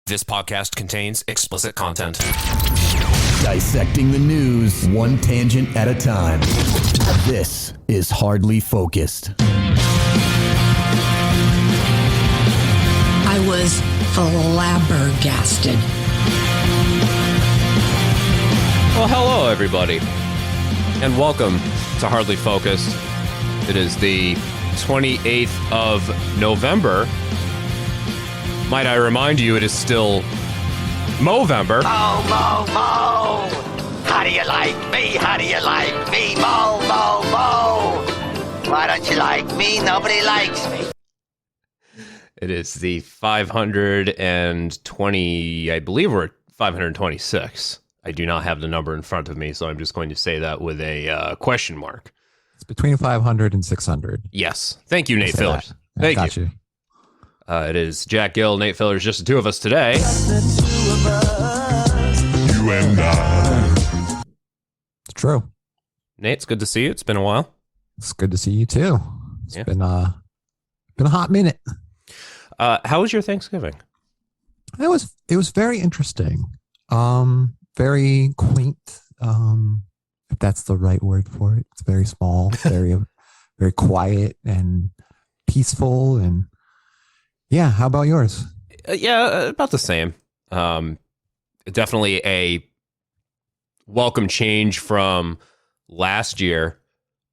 This podcast contains explicit content. Dissecting the news, one tangent at a time. This is Hardly Focused. I was flabbergasted. Well, hello, everybody, and welcome to Hardly Focused. It is the 28th of November. Might I remind you, it is still Movember. Mo, mo, mo. How do you like me? How do you like me? Mo, mo, mo. Why don't you like me? Nobody likes me. It is the 520, I believe we're at 526. I do not have the number in front of me, so I'm just going to say that with a question mark. It's between 500 and 600. Yes. Thank you, Nate Fillers. That. Thank you. It is Jack Gill, Nate Fillers, just the two of us today. You and I. It's true. Nate, it's good to see you. It's been a while. It's good to see you too. It's been a hot minute. How was your Thanksgiving? It was very interesting. Very quaint. If that's the right word for it. It's very small, very very quiet and peaceful. And yeah, how about yours? About the same. Definitely a welcome change from last year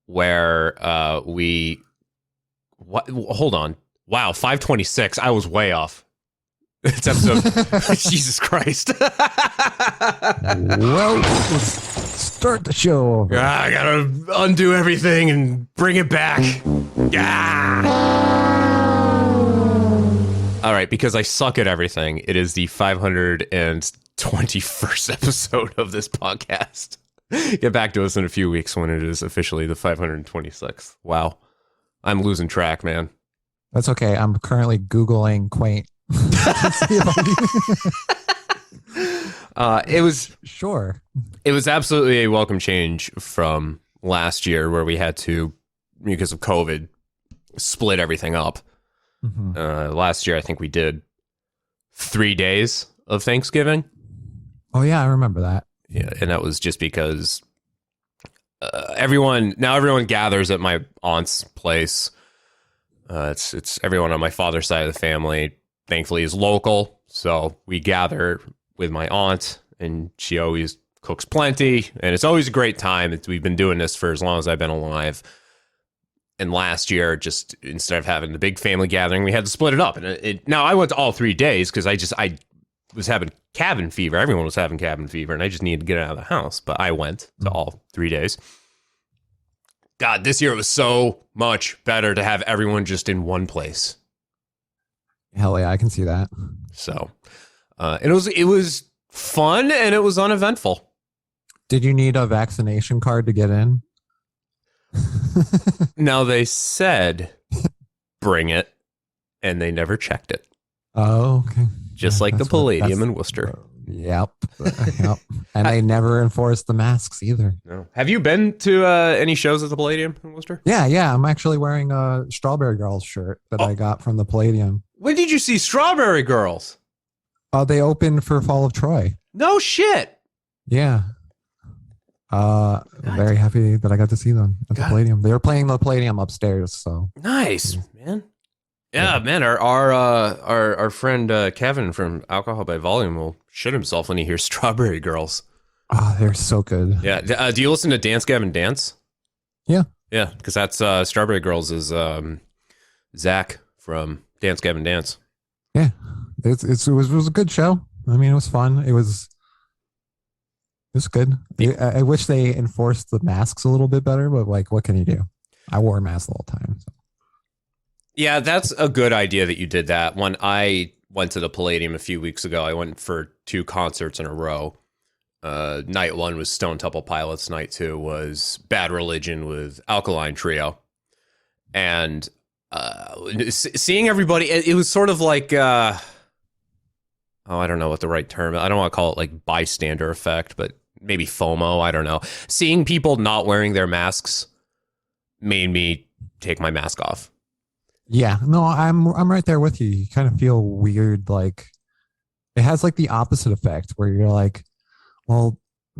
where hold on. Wow, 526. I was way off. It's episode. Jesus Christ. Well, let's start the show over. I gotta undo everything and bring it back. All right, because I suck at everything, it is the 521st episode of this podcast. Get back to us in a few weeks when it is officially the 526th. Wow. I'm losing track, man. That's okay. I'm currently Googling quaint. It was absolutely a welcome change from last year where we had to, because of COVID, split everything up. Mm-hmm. Last year, I think we did 3 days of Thanksgiving. Oh yeah, I remember that. Yeah, and that was just because everyone gathers at my aunt's place. It's everyone on my father's side of the family. Thankfully, is local, so we gather with my aunt, and she always cooks plenty, and it's always a great time. We've been doing this for as long as I've been alive. And last year, just instead of having the big family gathering, we had to split it up. And now I went to all 3 days because I was having cabin fever. Everyone was having cabin fever, and I just needed to get out of the house. But I went to all 3 days. God, this year it was so much better to have everyone just in one place. Hell yeah, I can see that. So, it was fun and it was uneventful. Did you need a vaccination card to get in? Now they said bring it, and they never checked it. Oh, okay. Just like the Palladium in Worcester. Yep. And they never enforced the masks either. No. Have you been to any shows at the Palladium in Worcester? Yeah. I'm actually wearing a Strawberry Girls shirt that I got from the Palladium. When did you see Strawberry Girls? They opened for Fall of Troy. No shit. Yeah. I'm very happy that I got to see them at the Palladium. They were playing the Palladium upstairs, so nice, man. Yeah, man. Our friend Kevin from Alcohol by Volume will shit himself when he hears Strawberry Girls. Oh, they're so good. Yeah. Do you listen to Dance Gavin Dance? Yeah. Yeah, because that's Strawberry Girls is Zach from Dance Gavin Dance. Yeah, it was a good show. I mean, it was fun. It was good. I wish they enforced the masks a little bit better, but like, what can you do? I wore a mask the whole time. So. Yeah, that's a good idea that you did that. When I went to the Palladium a few weeks ago, I went for 2 concerts in a row. Night 1 was Stone Temple Pilots. Night 2 was Bad Religion with Alkaline Trio. And seeing everybody, it was sort of like, I don't know what the right term is. I don't want to call it like bystander effect, but maybe FOMO. I don't know. Seeing people not wearing their masks made me take my mask off. Yeah, no, I'm right there with you. You kind of feel weird, like it has like the opposite effect where you're like, well,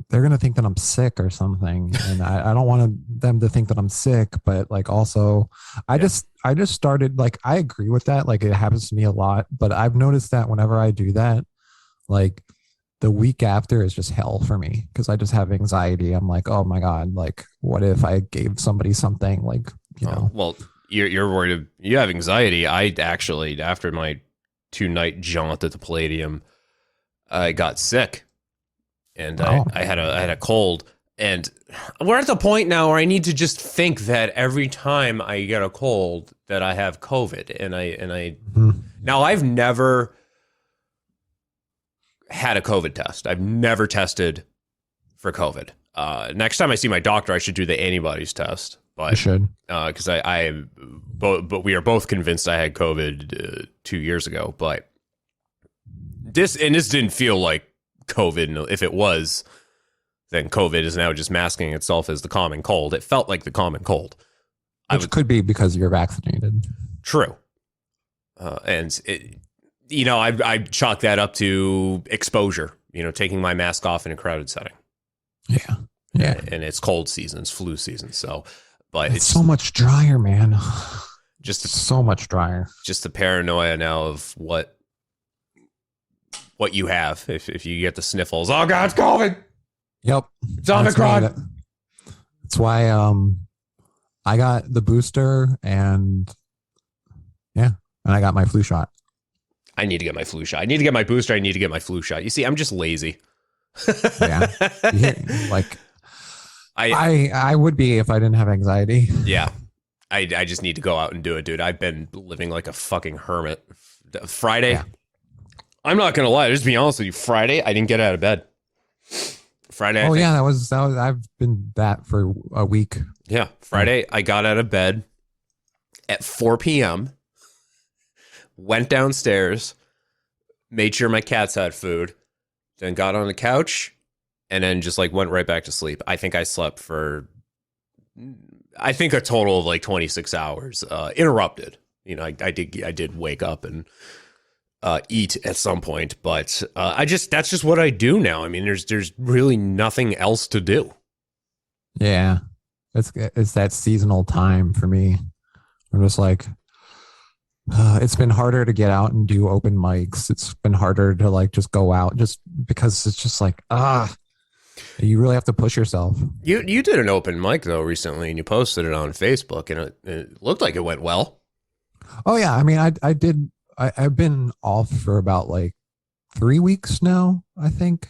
they're gonna think that I'm sick or something, and I don't want them to think that I'm sick, but like also, I just started like, I agree with that. Like it happens to me a lot, but I've noticed that whenever I do that, like the week after is just hell for me because I just have anxiety. I'm like, oh my god, like what if I gave somebody something, like, you know? Well, you're worried. You have anxiety. I actually, after my 2-night jaunt at the Palladium, I got sick. And I had a cold, and we're at the point now where I need to just think that every time I get a cold that I have COVID, and I now I've never had a COVID test. I've never tested for COVID. Next time I see my doctor, I should do the antibodies test. But You should, because but we are both convinced I had COVID 2 years ago. But this didn't feel like COVID. If it was, then COVID is now just masking itself as the common cold. It felt like the common cold, which could be because you're vaccinated. True, and it, I chalk that up to exposure. Taking my mask off in a crowded setting. Yeah, and it's cold season, it's flu season. So, but it's so much drier, man. So much drier. Just the paranoia now of what you have if you get the sniffles. Oh god, it's COVID. Yep, it's Omicron. That's why I got the booster and I got my flu shot. I need to get my flu shot. I need to get my booster. I need to get my flu shot. You see, I'm just lazy. Yeah, like I would be if I didn't have anxiety. Yeah, I just need to go out and do it, dude. I've been living like a fucking hermit. Friday. Yeah. I'm not gonna lie. Just to be honest with you, Friday I didn't get out of bed. Friday. Oh yeah, that was. I've been that for a week. Yeah, Friday I got out of bed at 4 p.m. Went downstairs, made sure my cats had food, then got on the couch, and then just like went right back to sleep. I think I slept for, a total of like 26 hours. Interrupted. I did wake up and eat at some point, but that's just what I do now. I mean, there's really nothing else to do. Yeah, it's that seasonal time for me. I'm just like, it's been harder to get out and do open mics. It's been harder to like just go out just because it's just like, you really have to push yourself. You did an open mic though recently, and you posted it on Facebook, and it looked like it went well. Oh yeah, I mean, I did. I've been off for about like 3 weeks now, I think.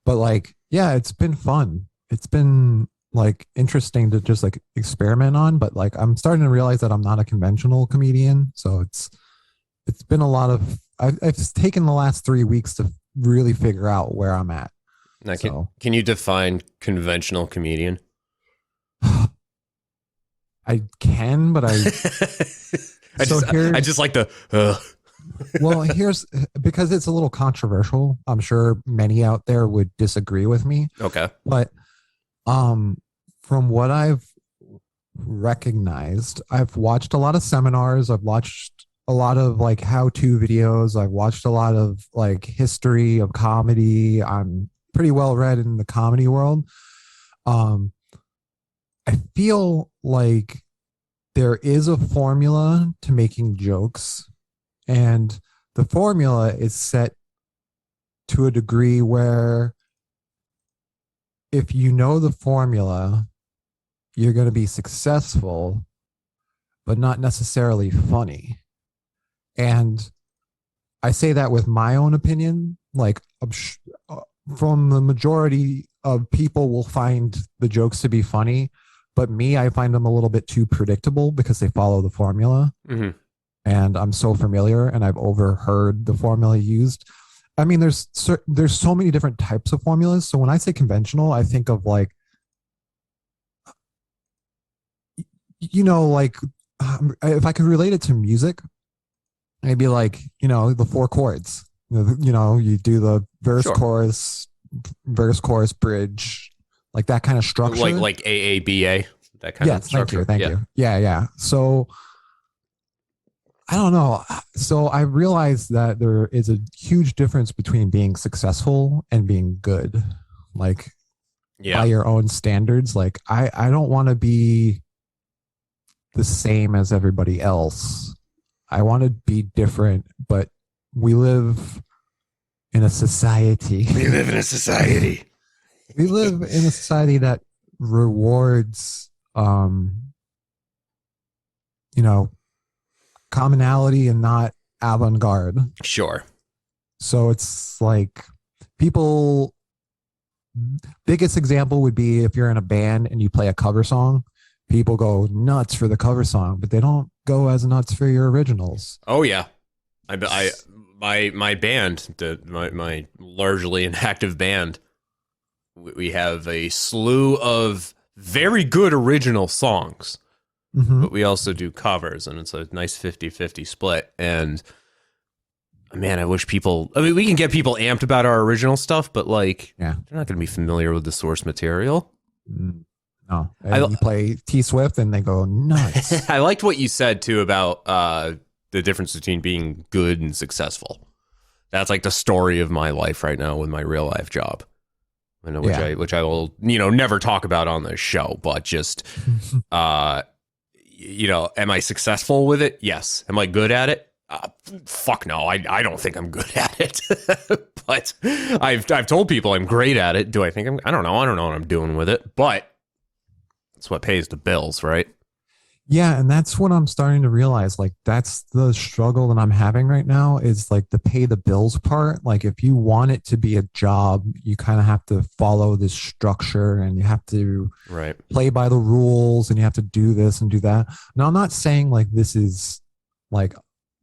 But like, yeah, it's been fun. It's been like interesting to just like experiment on. But like, I'm starting to realize that I'm not a conventional comedian. So it's been a lot of, I've taken the last 3 weeks to really figure out where I'm at. Now, can you define conventional comedian? I can, but I just like the well, here's because it's a little controversial. I'm sure many out there would disagree with me. Okay. But from what I've recognized, I've watched a lot of seminars, I've watched a lot of like how-to videos, I've watched a lot of like history of comedy. I'm pretty well read in the comedy world. I feel like there is a formula to making jokes, and the formula is set to a degree where if you know the formula, you're going to be successful, but not necessarily funny. And I say that with my own opinion. Like, from the majority of people will find the jokes to be funny, but me, I find them a little bit too predictable because they follow the formula. Mm-hmm. And I'm so familiar, and I've overheard the formula used. I mean, there's so many different types of formulas. So when I say conventional, I think of like, like if I could relate it to music, maybe like, the 4 chords. You do the verse, sure. chorus, bridge, like that kind of structure. Like AABA, that kind of structure. Thank you. Yeah. So I don't know. So I realized that there is a huge difference between being successful and being good. Like by your own standards. Like I don't want to be the same as everybody else. I want to be different, but we live in a society. We live in a society. We live in a society that rewards, commonality and not avant-garde. Sure. So it's like people, biggest example would be if you're in a band and you play a cover song, people go nuts for the cover song, but they don't go as nuts for your originals. Oh yeah. My band, my largely inactive band, we have a slew of very good original songs. Mm-hmm. But we also do covers, and it's a nice 50-50 split. And man, I wish people, we can get people amped about our original stuff, but like, they're not going to be familiar with the source material. No. And you play T Swift and they go nuts. I liked what you said too about the difference between being good and successful. That's like the story of my life right now with my real life job. I know, which I will, never talk about on this show, but just, am I successful with it? Yes. Am I good at it? Fuck no. I don't think I'm good at it, but I've told people I'm great at it. Do I think I don't know. I don't know what I'm doing with it, but it's what pays the bills, right? Yeah. And that's what I'm starting to realize. Like, that's the struggle that I'm having right now is like the pay the bills part. Like, if you want it to be a job, you kind of have to follow this structure and you have to play by the rules and you have to do this and do that. Now, I'm not saying like this is like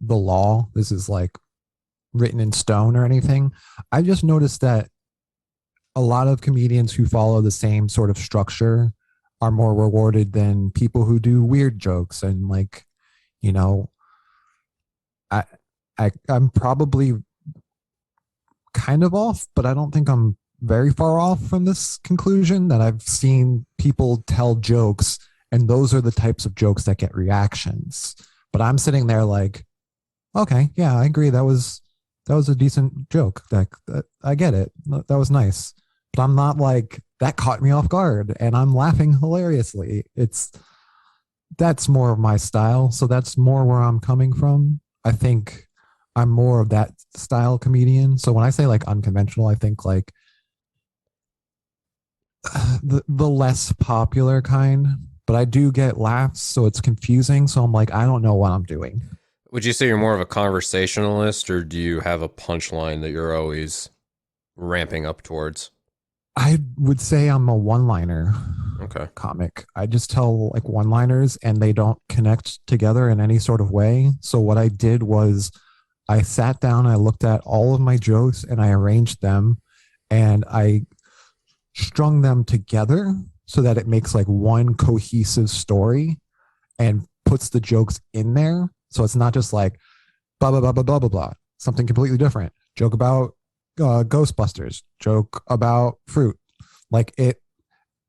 the law. This is like written in stone or anything. I just noticed that a lot of comedians who follow the same sort of structure are more rewarded than people who do weird jokes. And like, I'm probably kind of off, but I don't think I'm very far off from this conclusion that I've seen people tell jokes and those are the types of jokes that get reactions. But I'm sitting there like, okay, yeah, I agree. That was a decent joke. That I get it. That was nice. But I'm not like, that caught me off guard and I'm laughing hilariously. That's more of my style. So that's more where I'm coming from. I think I'm more of that style comedian. So when I say like unconventional, I think like the less popular kind, but I do get laughs. So it's confusing. So I'm like, I don't know what I'm doing. Would you say you're more of a conversationalist or do you have a punchline that you're always ramping up towards? I would say I'm a one-liner comic. I just tell like one-liners and they don't connect together in any sort of way. So what I did was I sat down, I looked at all of my jokes and I arranged them and I strung them together so that it makes like one cohesive story and puts the jokes in there. So it's not just like blah, blah, blah, blah, blah, blah, blah. Something completely different. Joke about Ghostbusters, joke about fruit. Like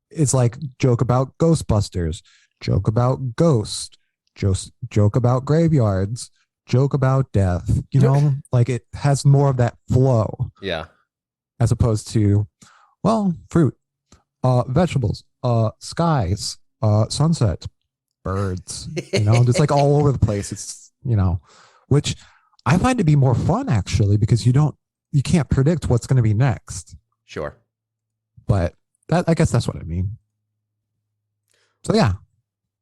it's like joke about Ghostbusters, joke about ghost, joke about graveyards, joke about death. Like it has more of that flow. Yeah. As opposed to, well, fruit, vegetables, skies, sunset, birds, just like all over the place. It's, which I find to be more fun actually, because you can't predict what's going to be next. Sure. But I guess that's what I mean. So yeah,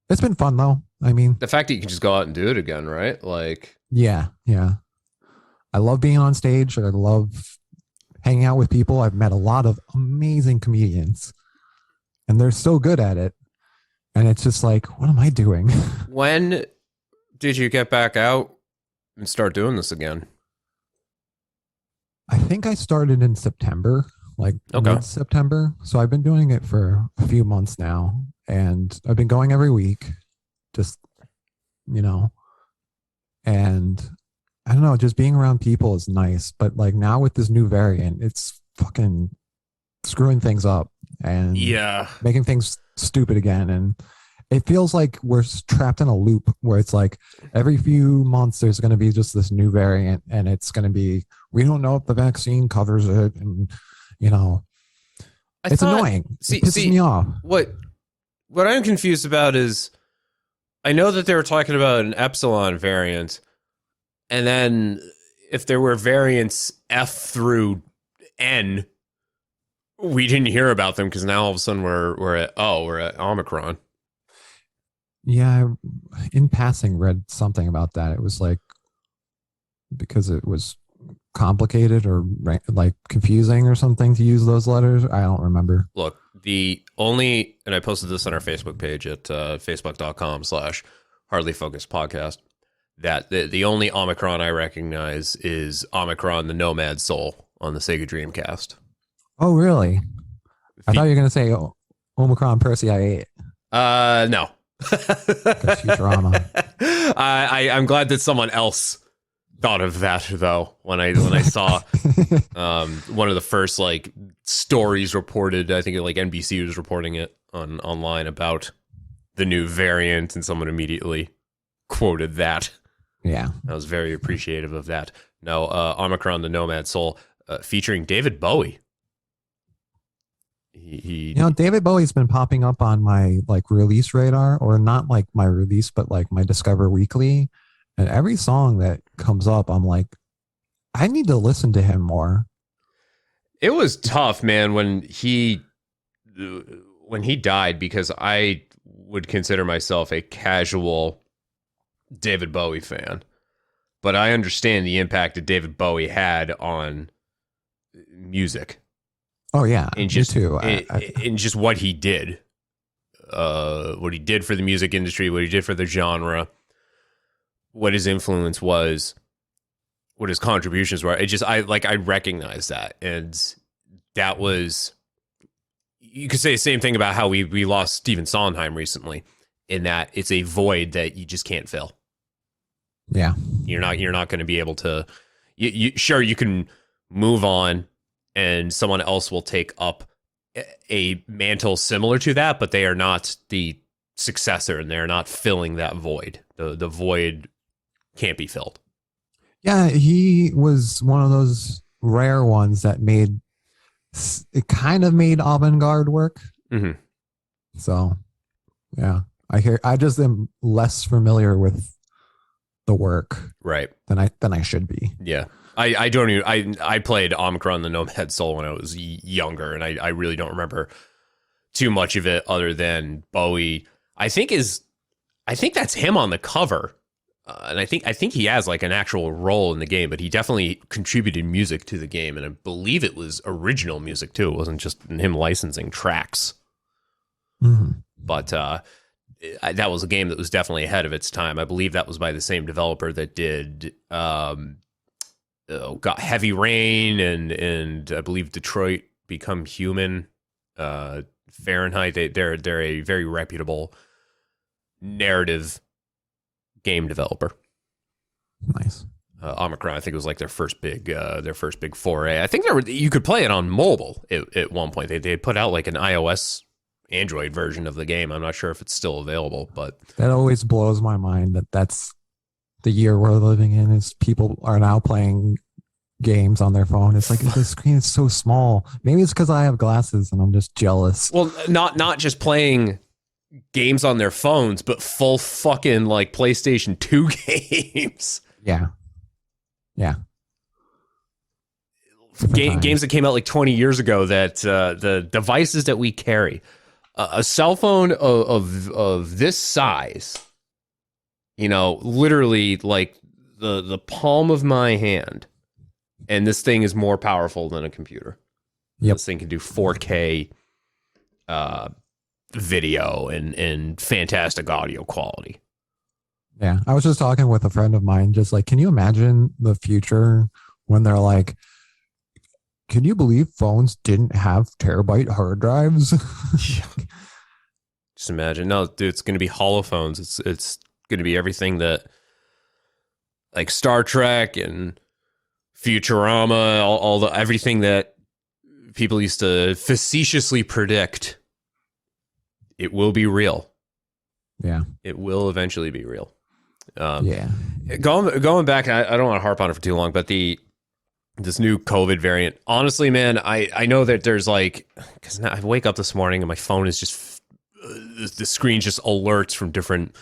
it's been fun though. I mean, the fact that you can just go out and do it again, right? Like, yeah. I love being on stage. I love hanging out with people. I've met a lot of amazing comedians and they're so good at it. And it's just like, what am I doing? When did you get back out and start doing this again? I think I started in September, like mid-September. So I've been doing it for a few months now, and I've been going every week, just, and I don't know, just being around people is nice. But like now with this new variant, it's fucking screwing things up and making things stupid again. And it feels like we're trapped in a loop where it's like every few months there's going to be just this new variant, and it's going to be, we don't know if the vaccine covers it, and it's annoying. It pisses me off. What I'm confused about is, I know that they were talking about an epsilon variant, and then if there were variants F through N, we didn't hear about them because now all of a sudden we're at Omicron. Yeah, in passing read something about that. It was like because it was complicated or like confusing or something to use those letters. I don't remember. Look, and I posted this on our Facebook page at facebook.com/hardlyfocusedpodcast, that the only Omicron I recognize is Omicron, the Nomad Soul on the Sega Dreamcast. Oh, really? I thought you were going to say Omicron Percy I ate. No. Futurama. I'm glad that someone else thought of that, though, when I saw one of the first like stories reported. I think like NBC was reporting it online about the new variant, and someone immediately quoted that. Yeah, I was very appreciative of that. No, Omicron, the Nomad Soul, featuring David Bowie. David Bowie's been popping up on my like release radar, or not like my release, but like my Discover Weekly. And every song that comes up, I'm like, I need to listen to him more. It was tough, man, when he died, because I would consider myself a casual David Bowie fan, but I understand the impact that David Bowie had on music. Oh yeah, and just, me too. And just what he did for the music industry, what he did for the genre, what his influence was, what his contributions were. I recognize that. And that was, you could say the same thing about how we lost Stephen Sondheim recently, in that it's a void that you just can't fill. Yeah. You're not going to be able to, sure, you can move on and someone else will take up a mantle similar to that, but they are not the successor, and they're not filling that void. The void can't be filled. Yeah, he was one of those rare ones that kind of made avant-garde work. Mm-hmm. So, yeah, I just am less familiar with the work, right, than I should be. Yeah. I played Omicron, the Nomad Soul, when I was younger, and I really don't remember too much of it other than Bowie. I think that's him on the cover, and I think he has like an actual role in the game, but he definitely contributed music to the game, and I believe it was original music too. It wasn't just him licensing tracks. Mm-hmm. But that was a game that was definitely ahead of its time. I believe that was by the same developer that did got Heavy Rain and I believe Detroit Become Human, Fahrenheit. They're a very reputable narrative game developer. Nice. Omicron, I think it was like their first big foray. I think you could play it on mobile at one point. They put out like an iOS Android version of the game. I'm not sure if it's still available, but that always blows my mind that's the year we're living in, is people are now playing games on their phone. It's like the screen is so small. Maybe it's because I have glasses and I'm just jealous. Well, not just playing games on their phones, but full fucking like PlayStation 2 games. Yeah. Games that came out like 20 years ago, that the devices that we carry, a cell phone of this size, literally like the palm of my hand, and this thing is more powerful than a computer. Yep. This thing can do 4K video and fantastic audio quality. Yeah, I was just talking with a friend of mine, just like, can you imagine the future when they're like, can you believe phones didn't have terabyte hard drives? Just imagine. No, dude, it's going to be holophones. It's going to be everything that, like Star Trek and Futurama, everything that people used to facetiously predict. It will be real. Yeah. It will eventually be real. Yeah. Going back, I don't want to harp on it for too long, but this new COVID variant, honestly, man, I know that there's like, because I wake up this morning and my phone is just, the screen just alerts from different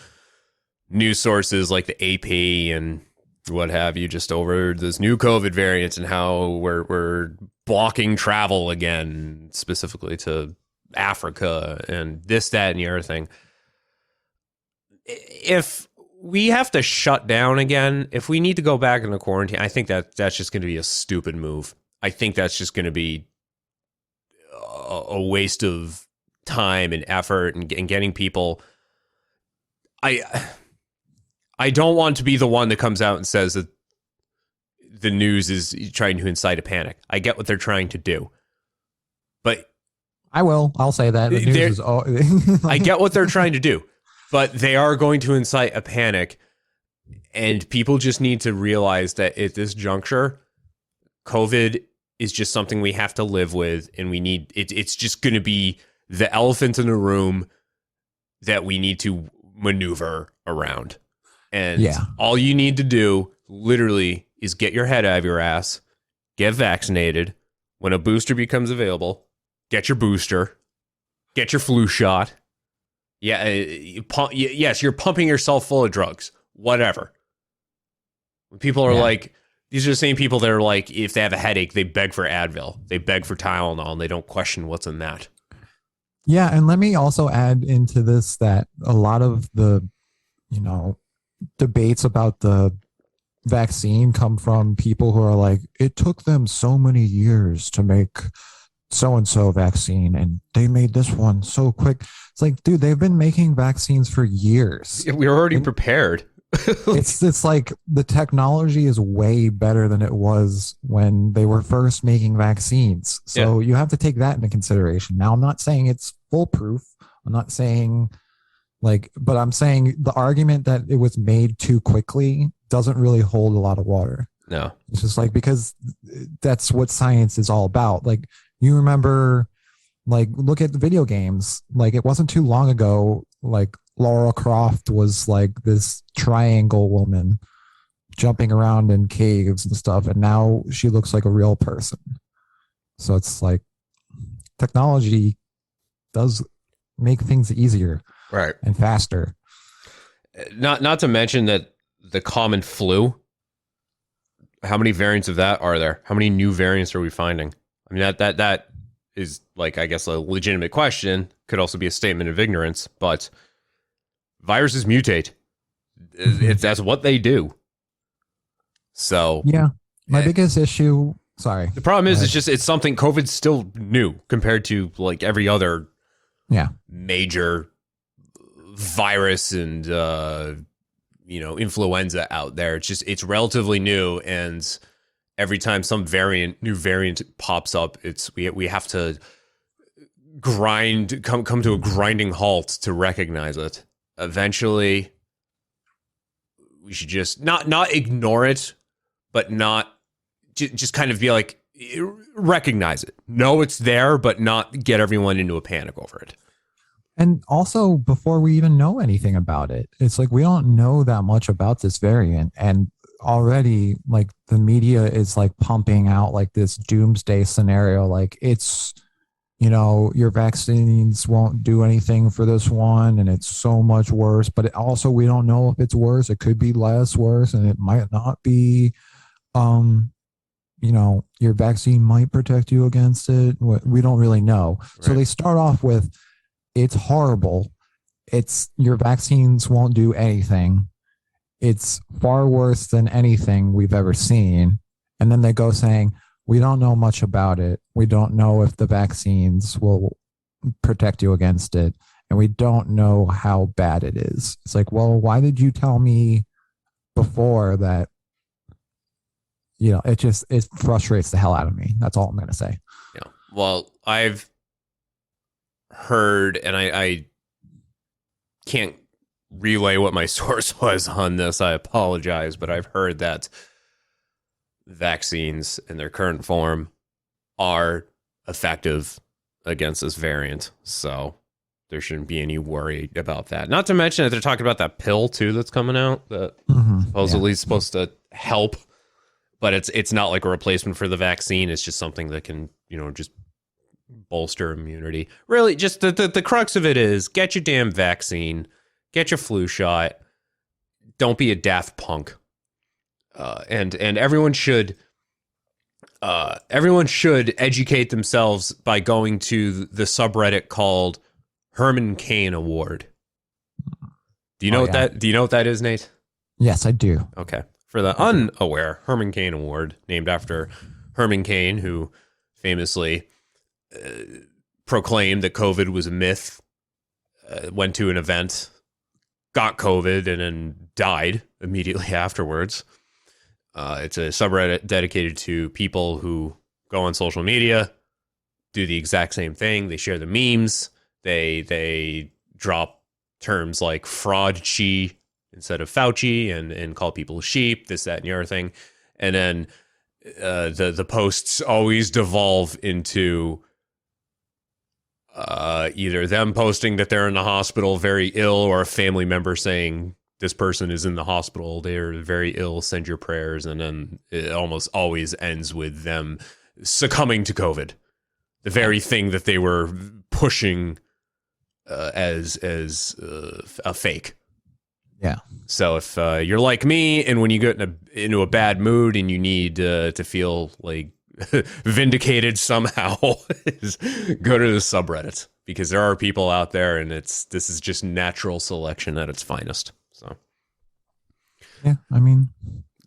news sources like the AP and what have you, just over this new COVID variant and how we're blocking travel again, specifically to Africa and this, that, and the other thing. If we have to shut down again, if we need to go back into quarantine, I think that's just going to be a stupid move. I think that's just going to be a waste of time and effort and getting people. I don't want to be the one that comes out and says that the news is trying to incite a panic. I get what they're trying to do, but I'll say that. The news is all- I get what they're trying to do, but they are going to incite a panic, and people just need to realize that at this juncture, COVID is just something we have to live with, and we need it. It's just going to be the elephant in the room that we need to maneuver around. And all you need to do literally is get your head out of your ass, get vaccinated. When a booster becomes available, get your booster, get your flu shot. Yeah, yes, you're pumping yourself full of drugs, whatever. When people are like, these are the same people that are like, if they have a headache, they beg for Advil, they beg for Tylenol, and they don't question what's in that. Yeah, and let me also add into this that a lot of the, debates about the vaccine come from people who are like, it took them so many years to make so-and-so vaccine and they made this one so quick. It's like, dude, they've been making vaccines for years. We were already prepared. it's like the technology is way better than it was when they were first making vaccines. So you have to take that into consideration. Now, I'm not saying it's foolproof. I'm not saying but I'm saying the argument that it was made too quickly doesn't really hold a lot of water. No. It's just because that's what science is all about. Like, you remember, look at the video games. It wasn't too long ago, Lara Croft was this triangle woman jumping around in caves and stuff, and now she looks like a real person. So it's technology does make things easier. Right. And faster. Not to mention that the common flu, how many variants of that are there? How many new variants are we finding? I mean, that is I guess a legitimate question. Could also be a statement of ignorance, but viruses mutate. If that's what they do. So yeah, my biggest issue. Sorry. The problem is it's something. COVID's still new compared to every other major virus and influenza out there. It's relatively new, and every time some new variant pops up, we have to come to a grinding halt to recognize it. Eventually, we should just not ignore it, but not just kind of be recognize it. Know it's there, but not get everyone into a panic over it. And also, before we even know anything about it, it's we don't know that much about this variant. And already, the media is pumping out this doomsday scenario. It's, your vaccines won't do anything for this one, and it's so much worse. But also, we don't know if it's worse. It could be less worse, and it might not be. Your vaccine might protect you against it. We don't really know. Right. So they start off with, it's horrible. It's your vaccines won't do anything. It's far worse than anything we've ever seen. And then they go saying, we don't know much about it. We don't know if the vaccines will protect you against it. And we don't know how bad it is. It's well, why did you tell me before that? It frustrates the hell out of me. That's all I'm going to say. Yeah. Well, I've heard, and I can't relay what my source was on this. I apologize, but I've heard that vaccines in their current form are effective against this variant. So there shouldn't be any worry about that. Not to mention that they're talking about that pill too that's coming out that supposedly is supposed to help, but it's not like a replacement for the vaccine. It's just something that can, just bolster immunity. Really, just the crux of it is get your damn vaccine, get your flu shot. Don't be a daft punk. And everyone should educate themselves by going to the subreddit called HermanCainAward. Do you know Do you know what that is, Nate? Yes, I do. Okay. For the unaware, HermanCainAward, named after Herman Cain, who famously proclaimed that COVID was a myth, went to an event, got COVID, and then died immediately afterwards. It's a subreddit dedicated to people who go on social media, do the exact same thing. They share the memes. They drop terms like fraud chi instead of Fauci and call people sheep, this, that, and the other thing. And then the posts always devolve into either them posting that they're in the hospital very ill, or a family member saying this person is in the hospital, they're very ill, send your prayers. And then it almost always ends with them succumbing to COVID, the very thing that they were pushing as a fake. Yeah. So if you're like me, and when you get into a bad mood and you need to feel like vindicated somehow, is go to the subreddit, because there are people out there, and this is just natural selection at its finest. So yeah, I mean,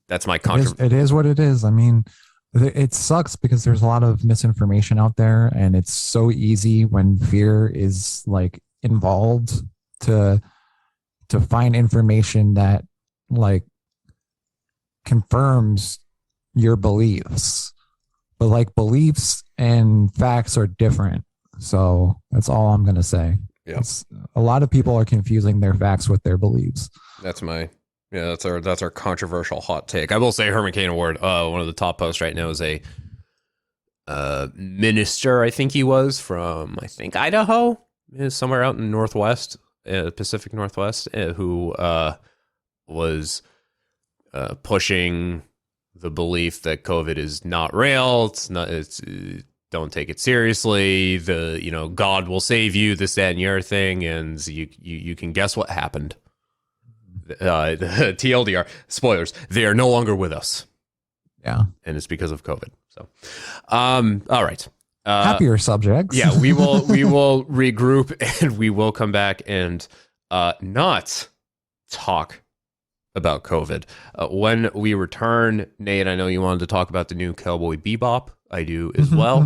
that's my it is what it is. I mean, it sucks because there's a lot of misinformation out there, and it's so easy when fear is like involved to find information that like confirms your beliefs. But like beliefs and facts are different. So that's all I'm going to say. Yeah. A lot of people are confusing their facts with their beliefs. That's our controversial hot take. I will say HermanCainAward, one of the top posts right now is a minister, I think he was from, Idaho, is somewhere out in the Northwest, Pacific Northwest, who was pushing the belief that COVID is not real. Don't take it seriously. God will save you, this, that, and the other thing. And you can guess what happened. The TLDR, spoilers, they are no longer with us. Yeah. And it's because of COVID. So, all right. Happier subjects. Yeah, we will regroup, and we will come back and not talk about COVID. When we return, Nate, I know you wanted to talk about the new Cowboy Bebop. I do as well.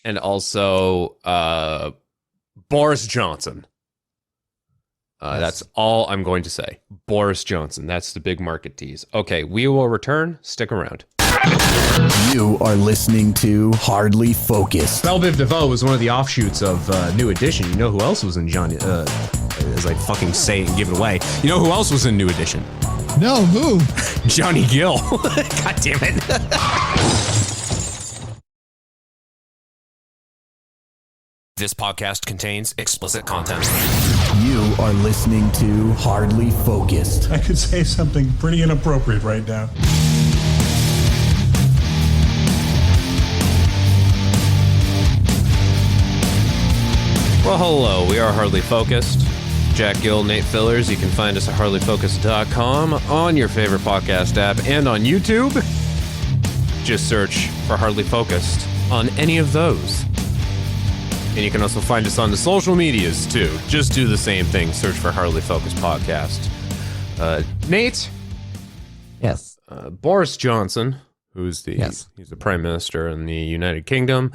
And also Boris Johnson. Yes. That's all I'm going to say. Boris Johnson. That's the big market tease. Okay, we will return. Stick around. You are listening to Hardly Focused. Belle Biv DeVoe was one of the offshoots of New Edition. You know who else was in Johnny? As I fucking say it and give it away. You know who else was in New Edition? No, who? Johnny Gill. God damn it. This podcast contains explicit content. You are listening to Hardly Focused. I could say something pretty inappropriate right now. Well, hello. We are Hardly Focused. Jack, Gill, Nate Fillers. You can find us at hardlyfocused.com, on your favorite podcast app, and on YouTube. Just search for Hardly Focused on any of those. And you can also find us on the social medias, too. Just do the same thing. Search for Hardly Focused Podcast. Nate? Yes. Boris Johnson, who's Yes. he's the Prime Minister in the United Kingdom.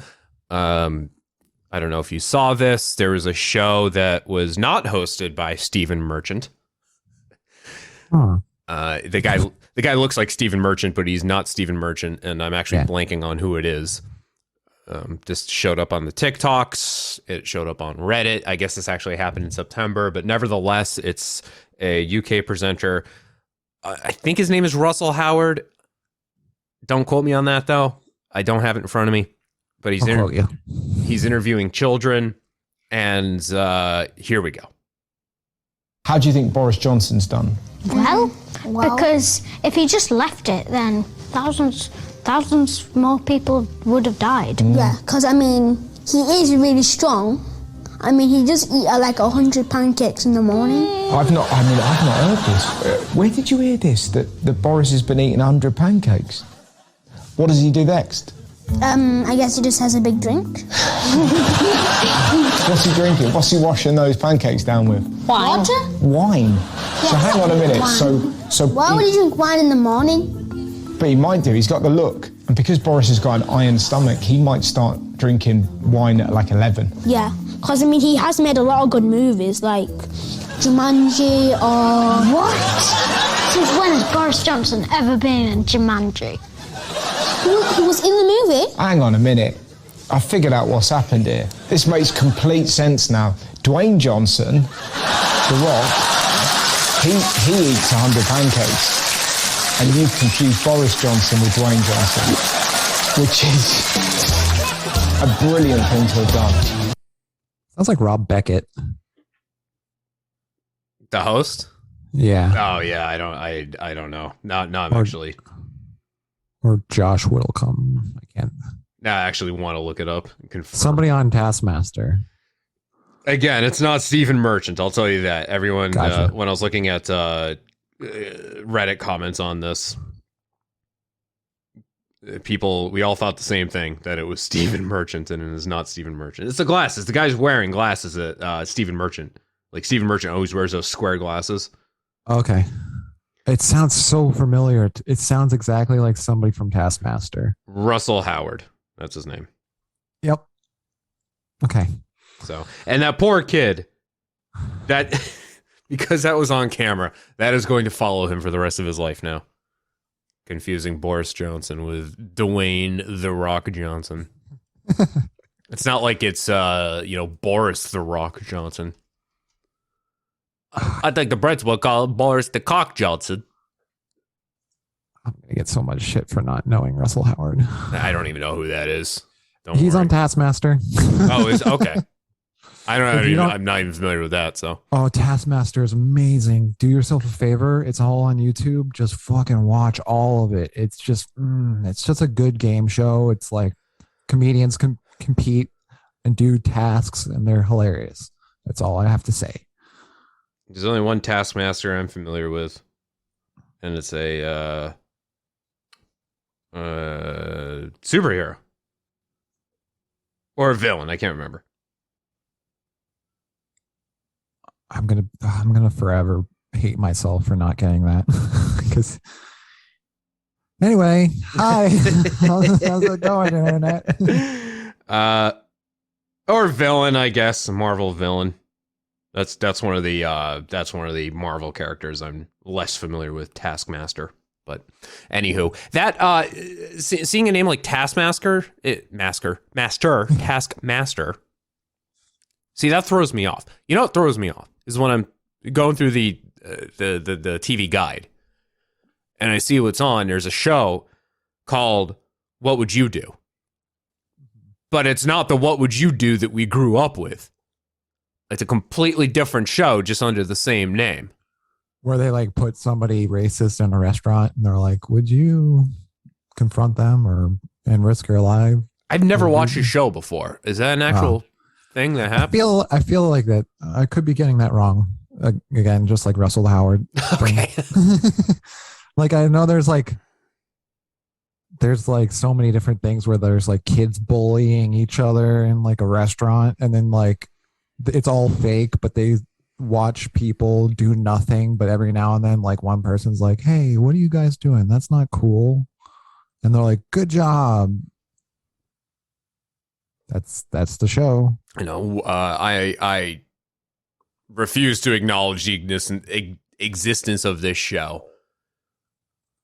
I don't know if you saw this. There was a show that was not hosted by Stephen Merchant. Huh. The guy looks like Stephen Merchant, but he's not Stephen Merchant, and I'm actually blanking on who it is. Just showed up on the TikToks. It showed up on Reddit. I guess this actually happened in September, but nevertheless, it's a UK presenter. I think his name is Russell Howard. Don't quote me on that, though. I don't have it in front of me. But he's interviewing children. And here we go. How do you think Boris Johnson's done? Well, because if he just left it, then thousands more people would have died. Yeah, because I mean, he is really strong. I mean, he just eat like 100 pancakes in the morning. I've not heard this. Where did you hear this? That Boris has been eating 100 pancakes. What does he do next? I guess he just has a big drink. What's he drinking? What's he washing those pancakes down with? Wine. Water? Wine. So hang on a minute. Wine. So why would he drink wine in the morning? But he might do. He's got the look. And because Boris has got an iron stomach, he might start drinking wine at like 11. Yeah, because I mean, he has made a lot of good movies, like Jumanji or... What? Since when has Boris Johnson ever been in Jumanji? He was in the movie. Hang on a minute. I figured out what's happened here. This makes complete sense now. Dwayne Johnson, The Rock, he eats 100 pancakes. And you've confused Boris Johnson with Dwayne Johnson, which is a brilliant thing to have done. Sounds like Rob Beckett. The host? Yeah. Oh yeah, I don't know. No, I'm actually. Or Josh Whitcomb. I can't. No, I actually want to look it up and confirm. Somebody on Taskmaster. Again, it's not Stephen Merchant. I'll tell you that. Everyone, Gotcha. when I was looking at Reddit comments on this, we all thought the same thing, that it was Stephen Merchant, and it is not Stephen Merchant. It's the glasses. The guy's wearing glasses at Stephen Merchant. Like Stephen Merchant always wears those square glasses. Okay. It sounds so familiar. It sounds exactly like somebody from Taskmaster. Russell Howard. That's his name. Yep. Okay. So, and that poor kid, that because that was on camera, that is going to follow him for the rest of his life now. Confusing Boris Johnson with Dwayne The Rock Johnson. It's not like it's Boris The Rock Johnson. I think the Brits will call him Boris the Cock Johnson. I'm gonna get so much shit for not knowing Russell Howard. I don't even know who that is. He's on Taskmaster. Oh, is okay. I don't know. don't- I'm not even familiar with that. So Oh, Taskmaster is amazing. Do yourself a favor. It's all on YouTube. Just fucking watch all of it. It's just a good game show. It's like comedians compete and do tasks, and they're hilarious. That's all I have to say. there's only one Taskmaster I'm familiar with, and it's a superhero or a villain. I can't remember. I'm gonna forever hate myself for not getting that. Because anyway, hi. How's it going, internet? Or villain, I guess, a Marvel villain. That's one of the Marvel characters I'm less familiar with, Taskmaster. But anywho, that seeing a name like Taskmaster, Taskmaster. See, that throws me off. You know what throws me off is when I'm going through the TV guide and I see what's on. There's a show called What Would You Do? But it's not the What Would You Do that we grew up with. It's a completely different show just under the same name. Where they like put somebody racist in a restaurant and they're like, would you confront them and risk your life? I've never watched a show before. Is that an actual thing that happened? I feel like that I could be getting that wrong. Again, just like Russell Howard. Okay. Like I know there's like so many different things where there's like kids bullying each other in like a restaurant, and then like it's all fake, but they watch people do nothing, but every now and then like one person's like, hey, what are you guys doing? That's not cool. And they're like, good job. That's the show. You know, I refuse to acknowledge the existence of this show,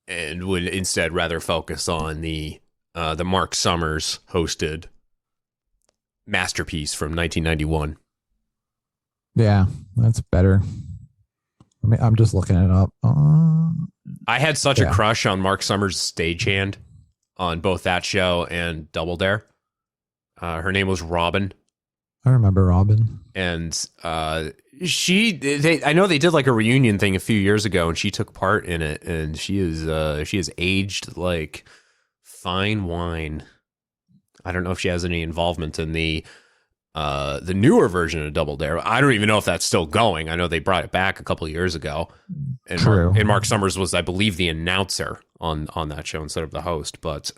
and would instead rather focus on the Mark Summers hosted masterpiece from 1991. Yeah, that's better. I mean, I'm just looking it up. I had such a crush on Mark Summers' stagehand on both that show and Double Dare. Her name was Robin. I remember Robin. And I know they did like a reunion thing a few years ago, and she took part in it, and she is aged like fine wine. I don't know if she has any involvement in the newer version of Double Dare. I don't even know if that's still going. I know they brought it back a couple of years ago, and True. Mark Summers was, I believe, the announcer on that show instead of the host. But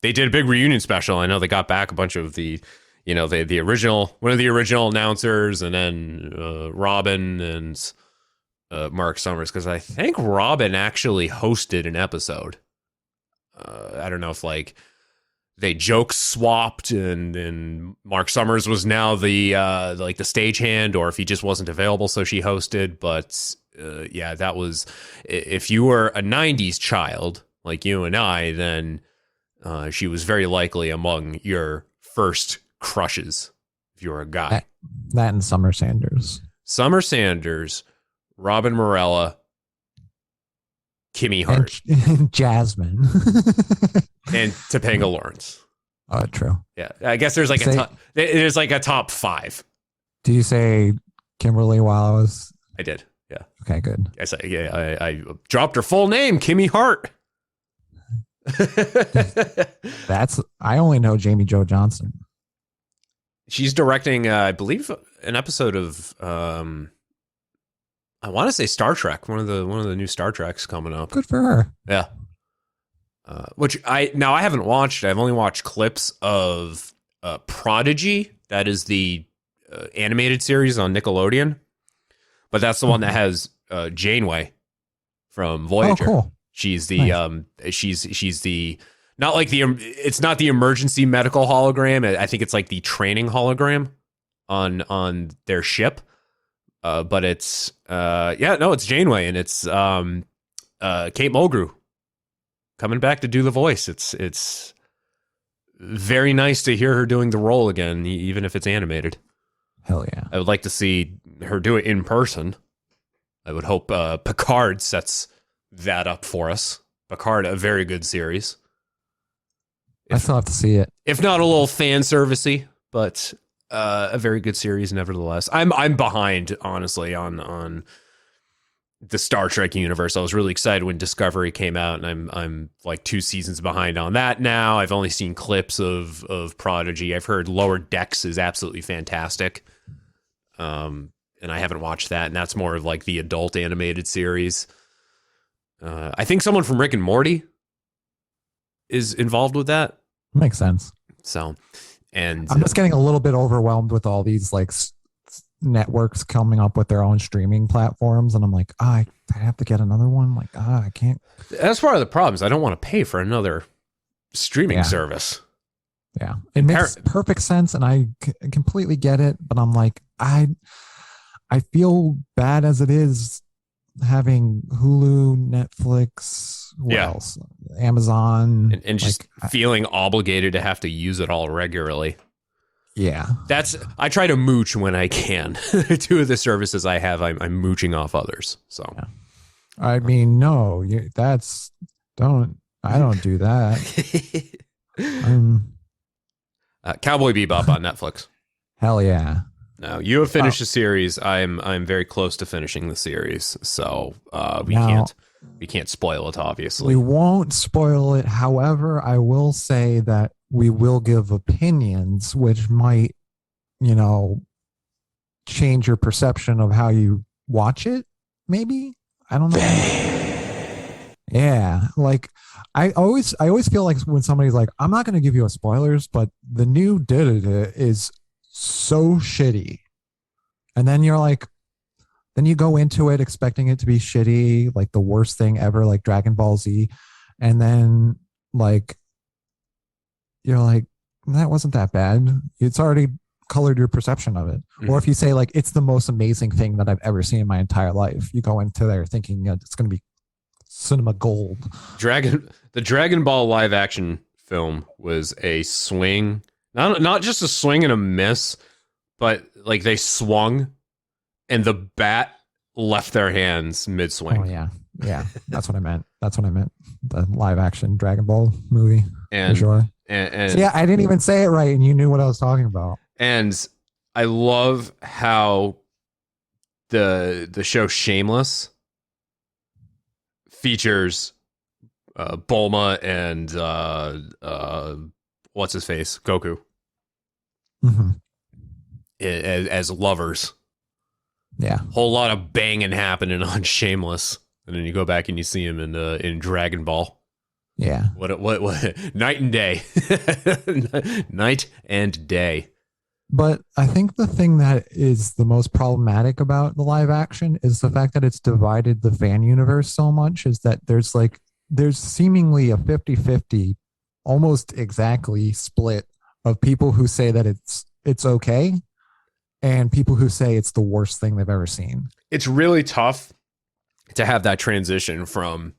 they did a big reunion special. I know they got back a bunch of the original, one of the original announcers, and then Robin and Mark Summers, because I think Robin actually hosted an episode. I don't know if like they joke swapped and Mark Summers was now the like the stagehand, or if he just wasn't available, so she hosted. But yeah, that was, if you were a 90s child like you and I, then she was very likely among your first crushes if you were a guy. That and Summer Sanders. Summer Sanders, Robin Morella, Kimmy Hart, and Jasmine, and Topanga Lawrence. Oh, true. Yeah, I guess there's like there's like a top 5. Did you say Kimberly while I was? I did. Yeah. Okay, good. I dropped her full name, Kimmy Hart. I only know Jamie Jo Johnson. She's directing, I believe, an episode of I want to say Star Trek, one of the new Star Treks coming up. Good for her. Yeah. Which I haven't watched. I've only watched clips of Prodigy. That is the animated series on Nickelodeon. But that's the one that has Janeway from Voyager. Oh, cool. She's the she's the, not like it's not the emergency medical hologram. I think it's like the training hologram on their ship. But it's it's Janeway, and it's Kate Mulgrew coming back to do the voice. It's very nice to hear her doing the role again, even if it's animated. Hell yeah. I would like to see her do it in person. I would hope Picard sets that up for us. Picard, a very good series. I still have to see it. If not a little fan servicey, but a very good series nevertheless. I'm behind, honestly, on the Star Trek universe. I was really excited when Discovery came out, and I'm like 2 seasons behind on that now. I've only seen clips of Prodigy. I've heard Lower Decks is absolutely fantastic. And I haven't watched that, and that's more of like the adult animated series. I think someone from Rick and Morty is involved with that. Makes sense. So, and I'm just getting a little bit overwhelmed with all these like networks coming up with their own streaming platforms, and I'm like, I have to get another one. Like, I can't. That's part of the problem. Is I don't want to pay for another streaming service. Yeah, it makes perfect sense, and I completely get it. But I'm like, I feel bad as it is having Hulu, Netflix, what else? Amazon, and just feeling obligated to have to use it all regularly. Yeah, I try to mooch when I can. 2 of the services I have, I'm mooching off others. So, I mean, no, I don't do that. Cowboy Bebop on Netflix. Hell yeah. Now you have finished the series. I'm very close to finishing the series, so we can't spoil it. Obviously, we won't spoil it. However, I will say that we will give opinions, which might, change your perception of how you watch it. Maybe, I don't know. Yeah, like I always feel like when somebody's like, "I'm not going to give you a spoilers," but the new is so shitty, and then you're like, then you go into it expecting it to be shitty, like the worst thing ever, like Dragon Ball Z, and then like you're like, that wasn't that bad. It's already colored your perception of it. Or if you say like, it's the most amazing thing that I've ever seen in my entire life, you go into there thinking it's going to be cinema gold. The Dragon Ball live action film was a swing. Not just a swing and a miss, but like they swung and the bat left their hands mid-swing. Oh, yeah. Yeah, that's what I meant. The live action Dragon Ball movie. And, for sure. And so yeah, I didn't even say it right, and you knew what I was talking about. And I love how the show Shameless features Bulma and what's his face, Goku, as lovers. Yeah, whole lot of banging happening on Shameless, and then you go back and you see him in Dragon Ball. Yeah, what night and day, night and day. But I think the thing that is the most problematic about the live action is the fact that it's divided the fan universe so much, is that there's seemingly a 50-50, almost exactly split of people who say that it's okay and people who say it's the worst thing they've ever seen. It's really tough to have that transition from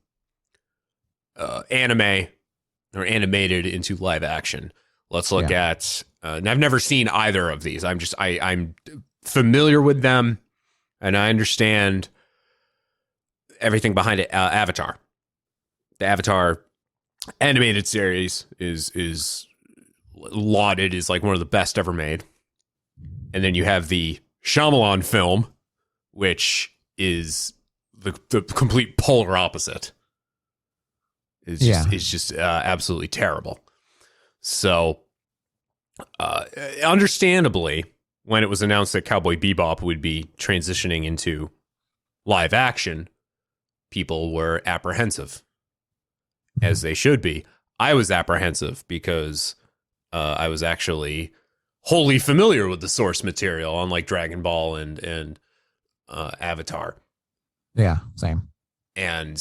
anime or animated into live action. Let's look at, and I've never seen either of these. I'm familiar with them, and I understand everything behind it. Avatar, the Avatar animated series is lauded as like one of the best ever made. And then you have the Shyamalan film, which is the complete polar opposite. It's just absolutely terrible. So, understandably, when it was announced that Cowboy Bebop would be transitioning into live action, people were apprehensive, as they should be. I was apprehensive because I was actually wholly familiar with the source material, unlike Dragon Ball and Avatar. Yeah, same. And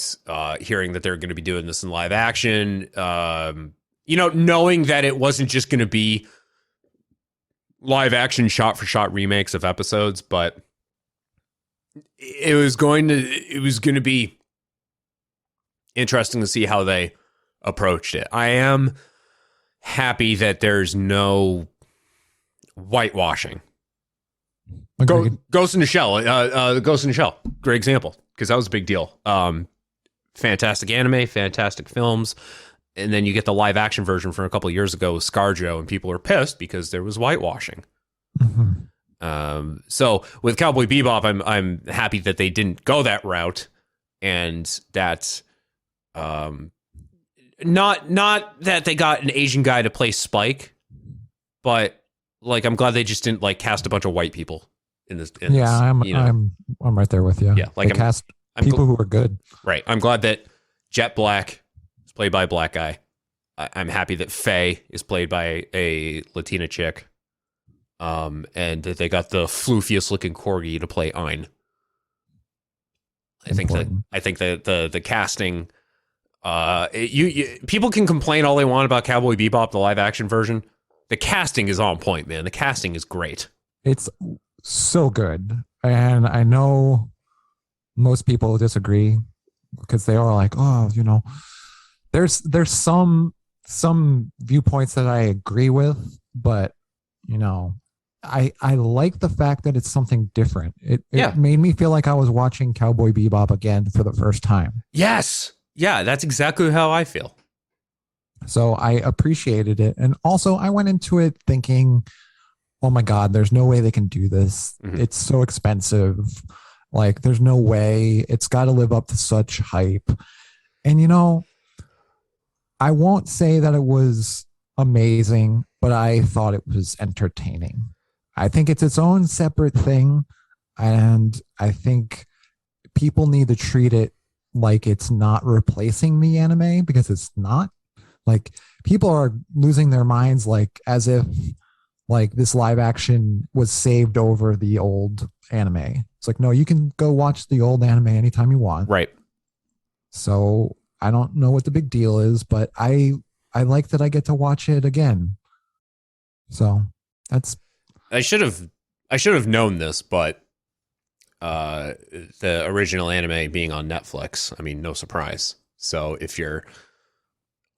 hearing that they're going to be doing this in live action, knowing that it wasn't just going to be live action shot for shot remakes of episodes, but it was going to be interesting to see how they approached it. I am happy that there's no whitewashing. Ghost in the Shell, Ghost in the Shell, great example, because that was a big deal. Fantastic anime, fantastic films. And then you get the live action version from a couple of years ago with ScarJo, and people are pissed because there was whitewashing. So with Cowboy Bebop, I'm happy that they didn't go that route, and that not that they got an Asian guy to play Spike, but like I'm glad they just didn't like cast a bunch of white people in this. I'm right there with you. Yeah, like they cast people who are good. Right. I'm glad that Jet Black is played by a black guy. I'm happy that Faye is played by a Latina chick. And that they got the floofiest looking corgi to play Ein. I think that the casting, people can complain all they want about Cowboy Bebop, the live action version. The casting is on point, man. The casting is great. It's So good. And I know most people disagree because they are like, oh, there's some viewpoints that I agree with, but I like the fact that it's something different. It made me feel like I was watching Cowboy Bebop again for the first time. Yes. Yeah, that's exactly how I feel. So I appreciated it. And also I went into it thinking, oh my God, there's no way they can do this. Mm-hmm. It's so expensive. Like there's no way. It's got to live up to such hype. And I won't say that it was amazing, but I thought it was entertaining. I think it's its own separate thing, and I think people need to treat it like it's not replacing the anime, because it's not. Like people are losing their minds, like as if like this live action was saved over the old anime. It's like, no, you can go watch the old anime anytime you want. Right. So I don't know what the big deal is, but I like that I get to watch it again. So that's. I should have known this, but the original anime being on Netflix, I mean, no surprise. So if you're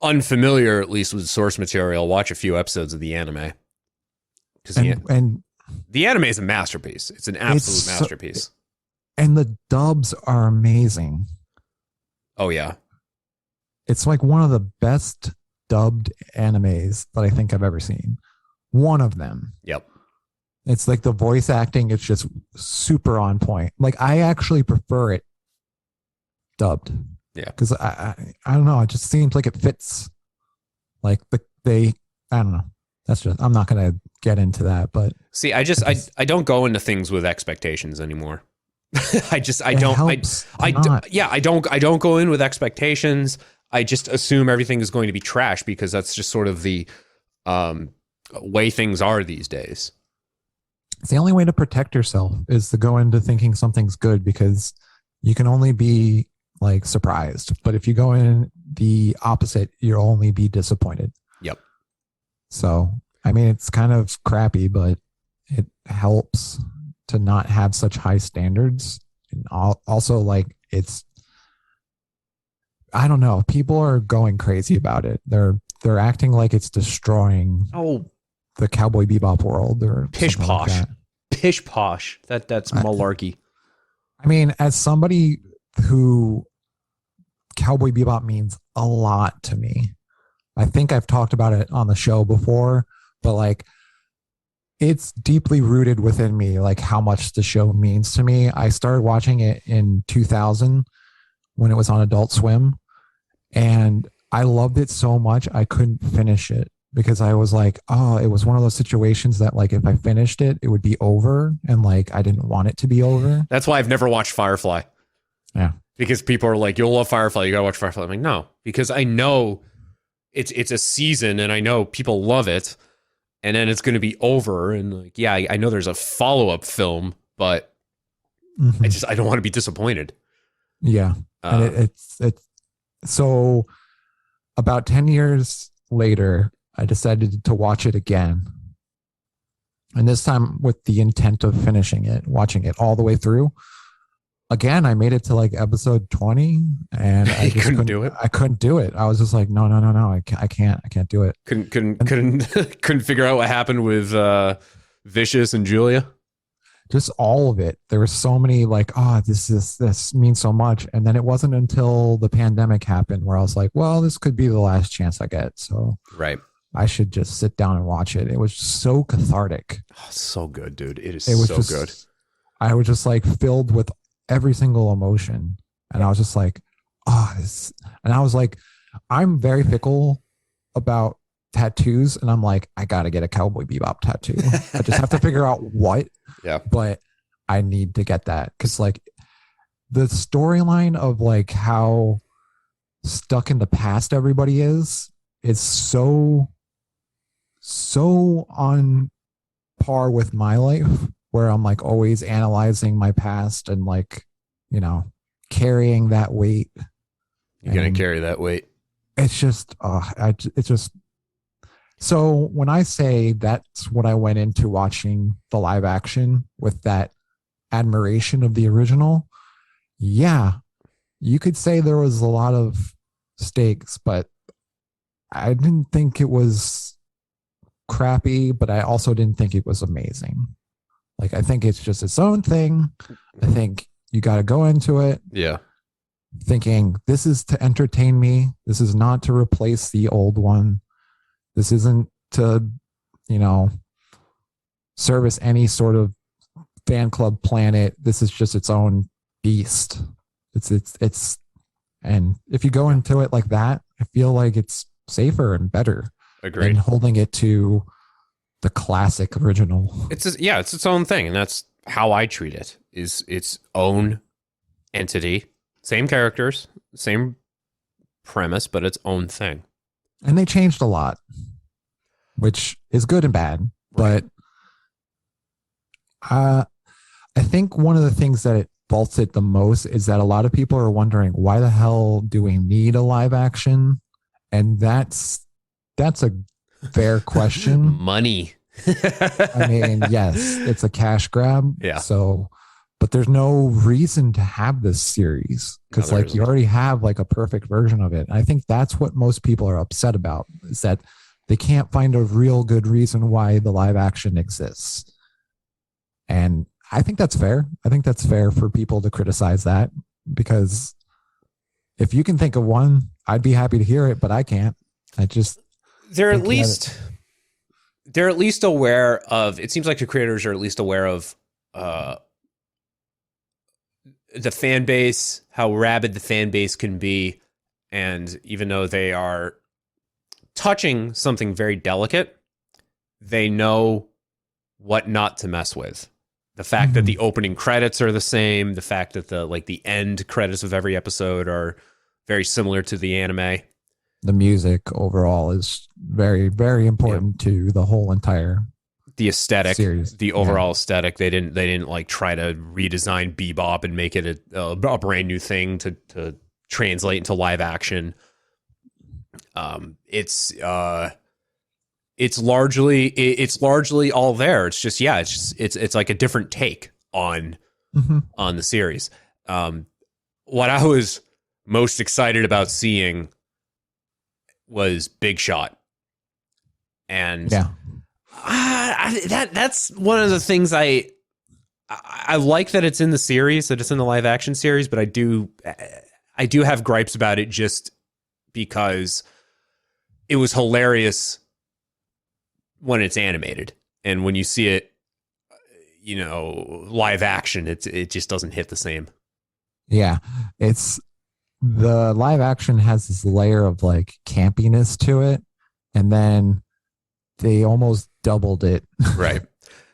unfamiliar, at least with source material, watch a few episodes of the anime. Because the anime is a masterpiece. It's an absolute masterpiece. And the dubs are amazing. Oh, yeah. It's like one of the best dubbed animes that I think I've ever seen. One of them. Yep. It's like the voice acting is just super on point. Like I actually prefer it dubbed. Yeah. Because I don't know. It just seems like it fits. Like I don't know. That's just, I'm not going to get into that, but see, I don't go into things with expectations anymore. I don't go in with expectations. I just assume everything is going to be trash because that's just sort of the way things are these days. It's the only way to protect yourself is to go into thinking something's good, because you can only be like surprised. But if you go in the opposite, you'll only be disappointed. Yep. So, I mean, it's kind of crappy, but it helps to not have such high standards. And also, like, it's, I don't know, people are going crazy about it. They're acting like it's destroying the Cowboy Bebop world or pish posh. Like that. Pish posh. That's malarkey. I mean, as somebody who Cowboy Bebop means a lot to me. I think I've talked about it on the show before, but like it's deeply rooted within me, like how much the show means to me. I started watching it in 2000 when it was on Adult Swim, and I loved it so much I couldn't finish it because I was like, oh, it was one of those situations that like if I finished it, it would be over, and like I didn't want it to be over. That's why I've never watched Firefly. Yeah. Because people are like, you'll love Firefly, you gotta watch Firefly. I'm like, no, because I know it's a season and I know people love it, and then it's gonna be over. And like, yeah, I know there's a follow-up film, but I don't want to be disappointed. Yeah. And it's so about 10 years later, I decided to watch it again. And this time with the intent of finishing it, watching it all the way through. Again, I made it to like episode 20 and I just couldn't do it. I couldn't do it. I was just like, no, I can't do it. Couldn't figure out what happened with Vicious and Julia. Just all of it. There were so many like, this means so much. And then it wasn't until the pandemic happened where I was like, well, this could be the last chance I get. So right. I should just sit down and watch it. It was so cathartic. Oh, so good, dude. It was so good. I was just like filled with every single emotion. And I was just like, and I was like, I'm very fickle about tattoos. And I'm like, I got to get a Cowboy Bebop tattoo. I just have to figure out what. Yeah. But I need to get that. Cause like the storyline of like how stuck in the past everybody is so on par with my life, where I'm like always analyzing my past and like, you know, carrying that weight. You're going to carry that weight. It's just, it's just, so when I say that's what I went into watching the live action with, that admiration of the original. Yeah, you could say there was a lot of stakes, but I didn't think it was crappy, but I also didn't think it was amazing. Like, I think it's just its own thing. I think you got to go into it. Yeah. Thinking this is to entertain me. This is not to replace the old one. This isn't to, you know, service any sort of fan club planet. This is just its own beast. It's, and if you go into it like that, I feel like it's safer and better. Agreed. Than holding it to the classic original. It's its own thing, and that's how I treat it. Is its own entity, same characters, same premise, but its own thing. And they changed a lot, which is good and bad. Right. But I think one of the things that it faults it the most is that a lot of people are wondering, why the hell do we need a live action? And that's a fair question. Money. I mean, yes, it's a cash grab. Yeah. So, but there's no reason to have this series because you already have like a perfect version of it. And I think that's what most people are upset about, is that they can't find a real good reason why the live action exists. And I think that's fair. I think that's fair for people to criticize that, because if you can think of one, I'd be happy to hear it, but I can't. I just, they're at least they're at least aware of, it seems like the creators are at least aware of the fan base, how rabid the fan base can be. And even though they are touching something very delicate, they know what not to mess with. The fact that the opening credits are the same, the fact that the end credits of every episode are very similar to the anime. The music overall is very, very important to the whole entire the aesthetic series. The overall aesthetic. They didn't like try to redesign Bebop and make it a brand new thing to translate into live action. It's largely all there. It's just it's like a different take on the series. What I was most excited about seeing was Big Shot, and that's one of the things I like, that it's in the series, that it's in the live action series, but I do have gripes about it just because it was hilarious when it's animated, and when you see it, live action, it just doesn't hit the same. Yeah, it's the live action has this layer of like campiness to it, and then they almost doubled it. Right.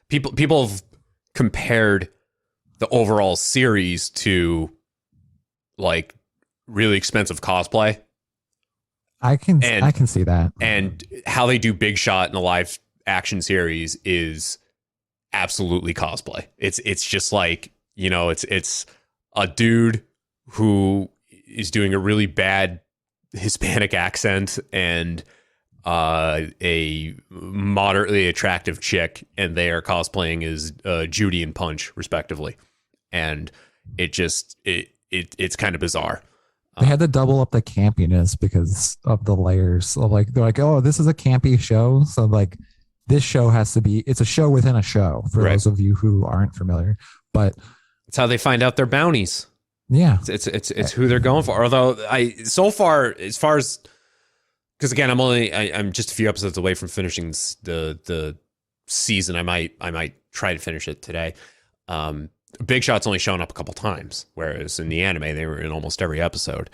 People have compared the overall series to like really expensive cosplay. I can see that. And how they do Big Shot in the live action series is absolutely cosplay. It's just like, it's a dude who is doing a really bad Hispanic accent and a moderately attractive chick, and they are cosplaying as Judy and Punch respectively. And it's kind of bizarre. They had to double up the campiness because of the layers. So like they're like, oh, this is a campy show, so like this show has to be, it's a show within a show for those of you who aren't familiar. But it's how they find out their bounties. Yeah, it's who they're going for. Although so far, as far as, because again, I'm just a few episodes away from finishing the season. I might try to finish it today. Big Shot's only shown up a couple times, whereas in the anime they were in almost every episode.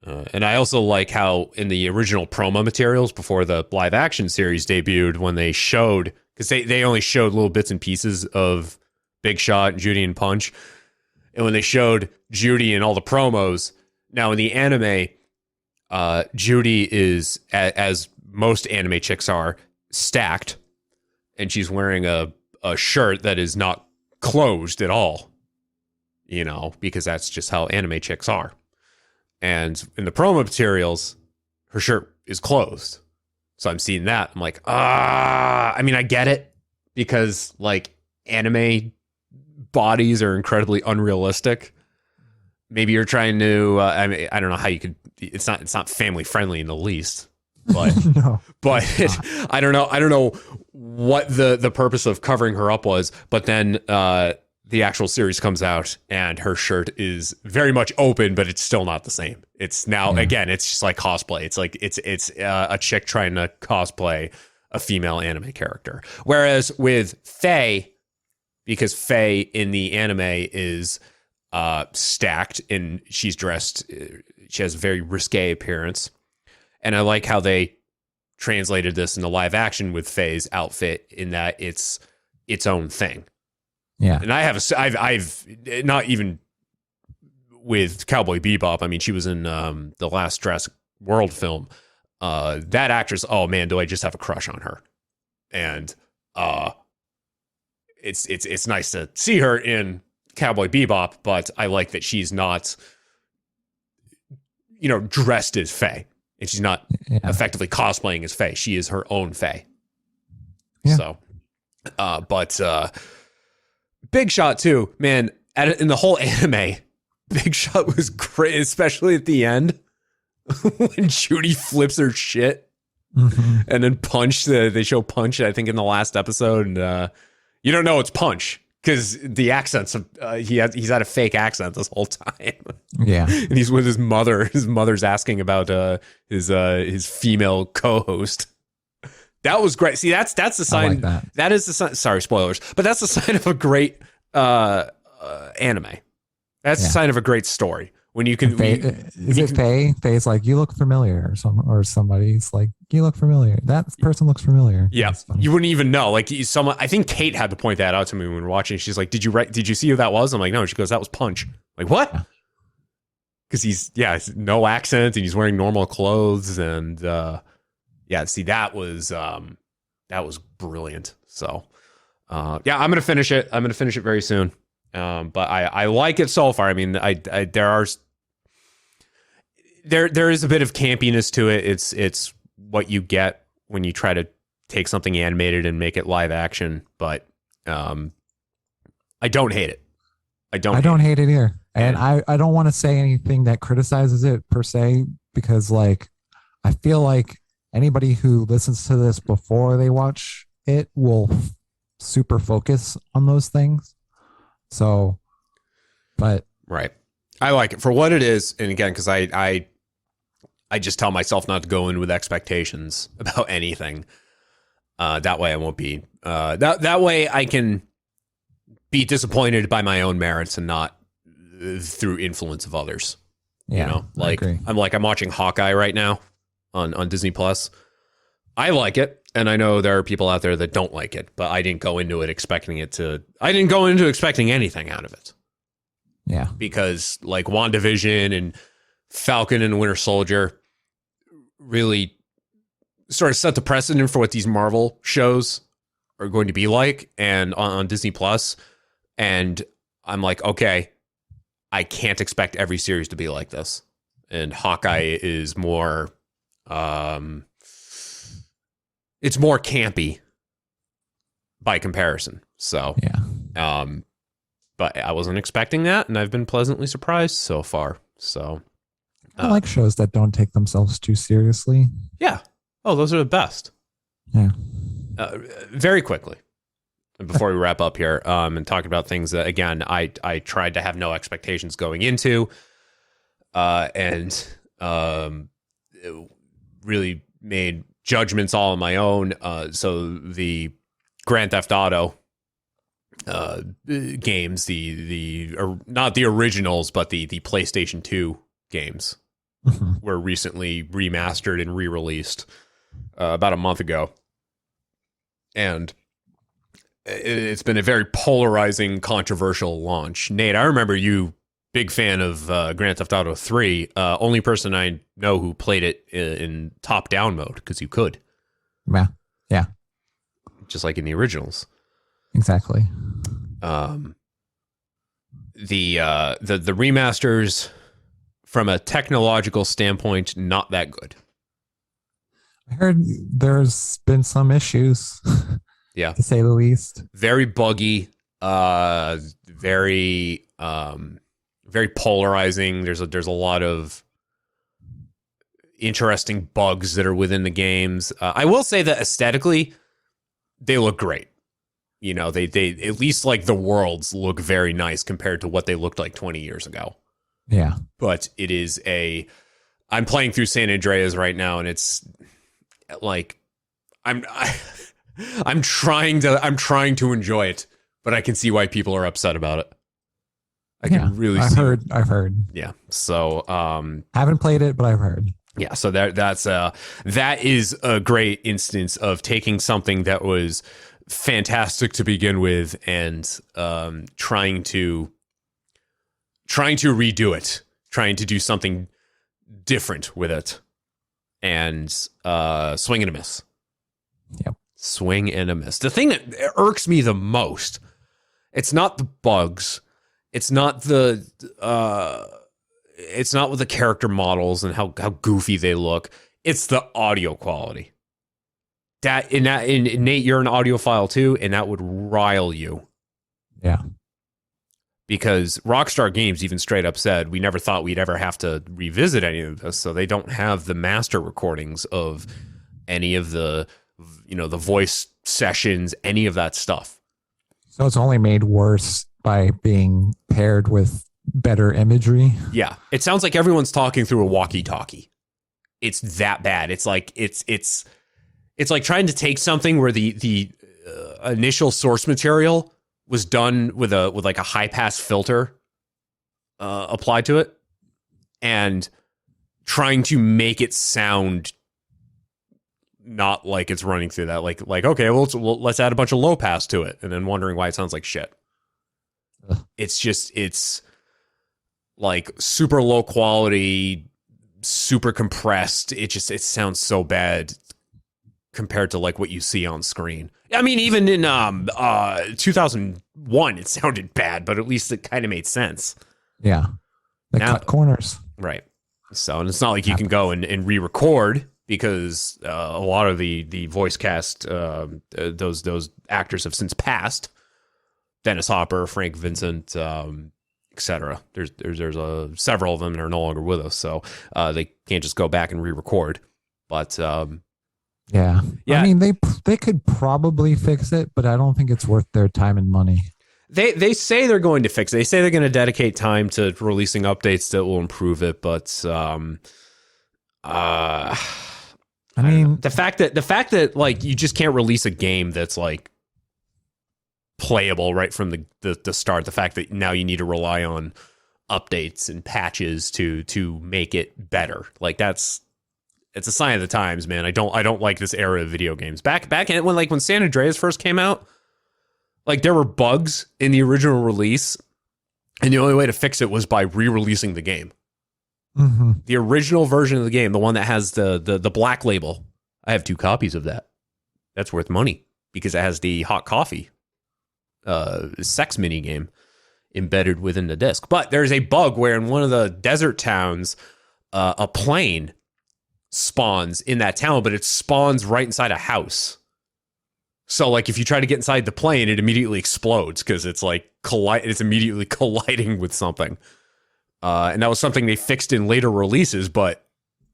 And I also like how in the original promo materials before the live action series debuted, when they showed, because they only showed little bits and pieces of Big Shot, Judy, and Punch. And when they showed Judy in all the promos, now in the anime, Judy is, as most anime chicks are, stacked, and she's wearing a shirt that is not closed at all, because that's just how anime chicks are. And in the promo materials, her shirt is closed. So I'm seeing that. I'm like, I get it, because like anime bodies are incredibly unrealistic. Maybe you're trying to, I don't know how you could, it's not family friendly in the least, but, no, but I don't know what the purpose of covering her up was, but then, the actual series comes out and her shirt is very much open, but it's still not the same. It's now, again, it's just like cosplay. It's like, it's a chick trying to cosplay a female anime character. Whereas with Faye, because Faye in the anime is stacked and she's dressed, she has a very risque appearance. And I like how they translated this into live action with Faye's outfit, in that it's its own thing. Yeah. And I've not even with Cowboy Bebop. I mean, she was in the last Jurassic World film. That actress, oh man, do I just have a crush on her. And it's nice to see her in Cowboy Bebop, but I like that she's not, dressed as Faye, and she's not effectively cosplaying as Faye. She is her own Faye. Yeah. So, but Big Shot too, man. In the whole anime, Big Shot was great, especially at the end when Judy flips her shit, and then Punch. They show Punch, I think, in the last episode, and you don't know it's Punch because the accents. He's had a fake accent this whole time. Yeah, and he's with his mother. His mother's asking about his female co-host. That was great. See, that's the sign. I like that. That is the sign. Sorry, spoilers, but that's the sign of a great anime. That's the sign of a great story. When you can, Faye? Faye's like, you look familiar, or somebody's like, you look familiar. That person looks familiar. Yeah, you wouldn't even know. Like someone, I think Kate had to point that out to me when we were watching. She's like, "Did you see who that was?" I'm like, "No." She goes, "That was Punch." I'm like, what? Because he's no accent and he's wearing normal clothes and see, that was brilliant. So I'm gonna finish it. I'm gonna finish it very soon. But I like it so far. I mean, there is a bit of campiness to it. It's what you get when you try to take something animated and make it live action. But I don't hate it. I don't hate it either. And I don't want to say anything that criticizes it per se, because like I feel like anybody who listens to this before they watch it will super focus on those things. So, but right. I like it for what it is. And again, because I just tell myself not to go in with expectations about anything. That way I won't be, that way I can be disappointed by my own merits and not through influence of others. Yeah, you know, like I'm watching Hawkeye right now on Disney Plus. I like it. And I know there are people out there that don't like it, but I didn't go into it expecting anything out of it. Yeah. Because like WandaVision and Falcon and Winter Soldier really sort of set the precedent for what these Marvel shows are going to be like, and on Disney Plus. And I'm like, okay, I can't expect every series to be like this. And Hawkeye is more, it's more campy by comparison. So, but I wasn't expecting that, and I've been pleasantly surprised so far. So, I like shows that don't take themselves too seriously. Yeah. Oh, those are the best. Yeah. Very quickly, before we wrap up here, and talk about things that, again, I tried to have no expectations going into, and really made judgments all on my own. So the Grand Theft Auto games, the not the originals, but the PlayStation 2 games were recently remastered and re-released about a month ago. And it's been a very polarizing, controversial launch. Nate, I remember you, big fan of Grand Theft Auto 3. Only person I know who played it in top-down mode, because you could. Yeah. Yeah. Just like in the originals. Exactly. The remasters, from a technological standpoint, not that good. I heard there's been some issues. Yeah. To say the least. Very buggy, very polarizing. There's a lot of interesting bugs that are within the games. I will say that aesthetically, they look great. You know, they at least like the worlds look very nice compared to what they looked like 20 years ago. Yeah. But it is I'm playing through San Andreas right now, and it's like I'm trying to enjoy it, but I can see why people are upset about it. I can really see. I've heard. Yeah. So haven't played it, but I've heard. Yeah, so that is a great instance of taking something that was fantastic to begin with and trying to redo it, trying to do something different with it, and swing and a miss. Yep. Swing and a miss. The thing that irks me the most, it's not the bugs, it's not with the character models and how goofy they look. It's the audio quality. And Nate, you're an audiophile too, and that would rile you. Yeah. Because Rockstar Games even straight up said, we never thought we'd ever have to revisit any of this, so they don't have the master recordings of any of the, the voice sessions, any of that stuff. So it's only made worse by being paired with better imagery. Yeah. It sounds like everyone's talking through a walkie-talkie. It's that bad. It's like, it's It's like trying to take something where the initial source material was done with like a high pass filter applied to it, and trying to make it sound not like it's running through that. Like okay, well let's add a bunch of low pass to it, and then wondering why it sounds like shit. It's like super low quality, super compressed. It sounds so bad compared to like what you see on screen. I mean, even in 2001, it sounded bad, but at least it kind of made sense. Yeah. They cut corners. Right. So, and it's not like you can go and re-record, because a lot of the voice cast, those actors have since passed. Dennis Hopper, Frank Vincent, etc. There's several of them that are no longer with us, so they can't just go back and re-record. But yeah. I mean, they could probably fix it, but I don't think it's worth their time and money. They say they're going to fix it. They say they're going to dedicate time to releasing updates that will improve it, but I mean, the fact that like you just can't release a game that's like playable right from the start. The fact that now you need to rely on updates and patches to make it better. Like it's a sign of the times, man. I don't like this era of video games. Back in when San Andreas first came out, like there were bugs in the original release, and the only way to fix it was by re-releasing the game. Mm-hmm. The original version of the game, the one that has the black label. I have 2 copies of that. That's worth money because it has the hot coffee sex mini game embedded within the disc. But there's a bug where in one of the desert towns, a plane spawns in that town, but it spawns right inside a house. So like if you try to get inside the plane, it immediately explodes because it's like it's immediately colliding with something. And that was something they fixed in later releases, but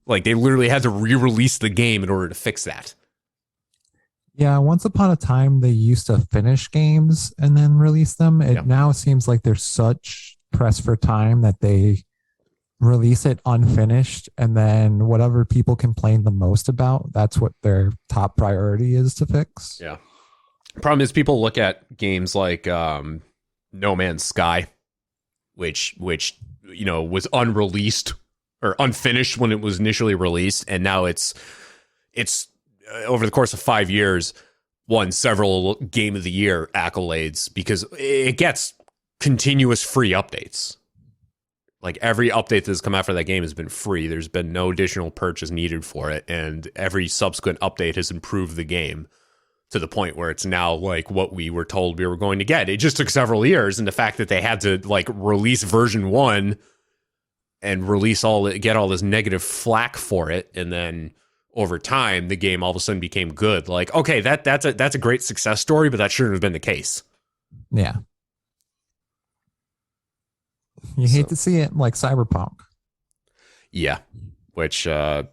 like they literally had to re-release the game in order to fix that. Yeah, once upon a time they used to finish games and then release them. It now seems like there's such press for time that they release it unfinished, and then whatever people complain the most about, that's what their top priority is to fix. Yeah. Problem is people look at games like No Man's Sky, which you know was unreleased or unfinished when it was initially released, and now it's over the course of 5 years won several Game of the Year accolades because it gets continuous free updates. Like every update that's come out for that game has been free. There's been no additional purchase needed for it, and every subsequent update has improved the game to the point where it's now like what we were told we were going to get. It just took several years, and the fact that they had to like release version 1 and get all this negative flack for it, and then over time the game all of a sudden became good. Like, okay, that's a great success story, but that shouldn't have been the case. Yeah. You hate to see it, like Cyberpunk. Yeah, which it's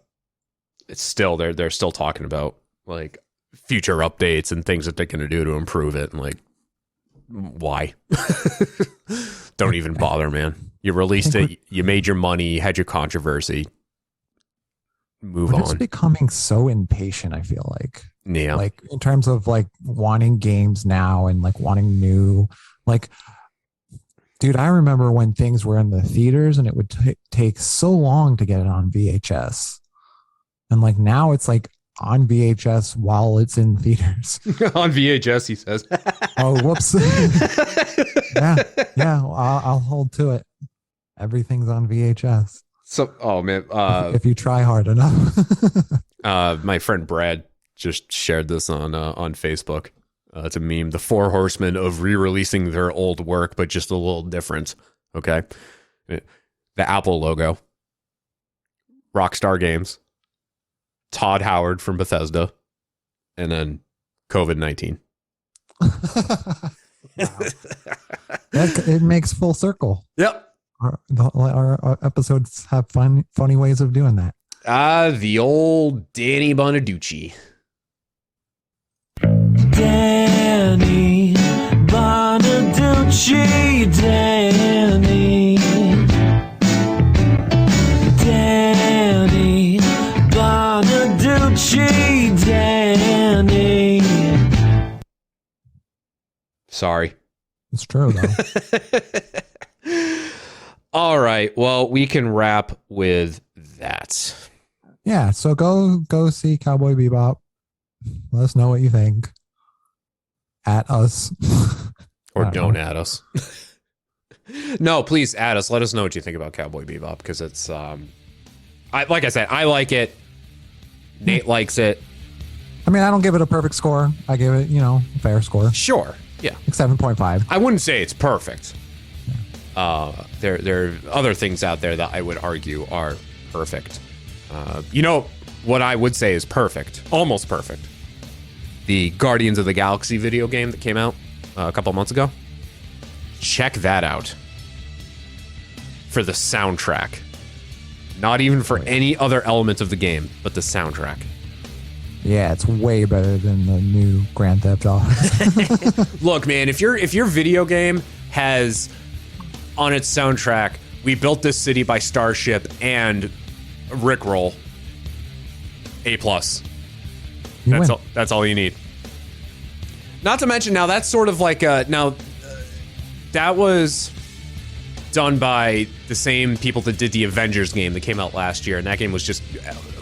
still they're still talking about like future updates and things that they're going to do to improve it, and like why? Don't even bother, man. You released it, you made your money, you had your controversy. Move on. We're just becoming so impatient, I feel like. Yeah. Like in terms of like wanting games now and like wanting new, like. Dude, I remember when things were in the theaters and it would take so long to get it on VHS. And like now it's like on VHS while it's in theaters. On VHS, he says. Oh, whoops. Yeah, I'll hold to it. Everything's on VHS. So, oh man. If you try hard enough. My friend Brad just shared this on Facebook. It's a meme. The 4 horsemen of re-releasing their old work, but just a little different. Okay. The Apple logo. Rockstar Games. Todd Howard from Bethesda. And then COVID-19. It makes full circle. Yep. Our episodes have funny ways of doing that. The old Danny Bonaducci. Danny Bonaducci, Danny Bonaducci, Danny Sorry. It's true though. All right. Well, we can wrap with that. Yeah. So go see Cowboy Bebop. Let us know what you think. At us. Or don't add us. No, please add us. Let us know what you think about Cowboy Bebop, because it's like I said, I like it. Nate likes it. I mean, I don't give it a perfect score. I give it, a fair score. Sure. Yeah. Like 7.5. I wouldn't say it's perfect. There are other things out there that I would argue are perfect. What I would say is perfect, almost perfect. The Guardians of the Galaxy video game that came out a couple months ago. Check that out. For the soundtrack. Not even for any other element of the game, but the soundtrack. Yeah, it's way better than the new Grand Theft Auto. Look, man, if your video game has on its soundtrack, "We built this city by Starship" and Rickroll, A+. That's all you need. Not to mention, now that's sort of like that was done by the same people that did the Avengers game that came out last year, and that game was just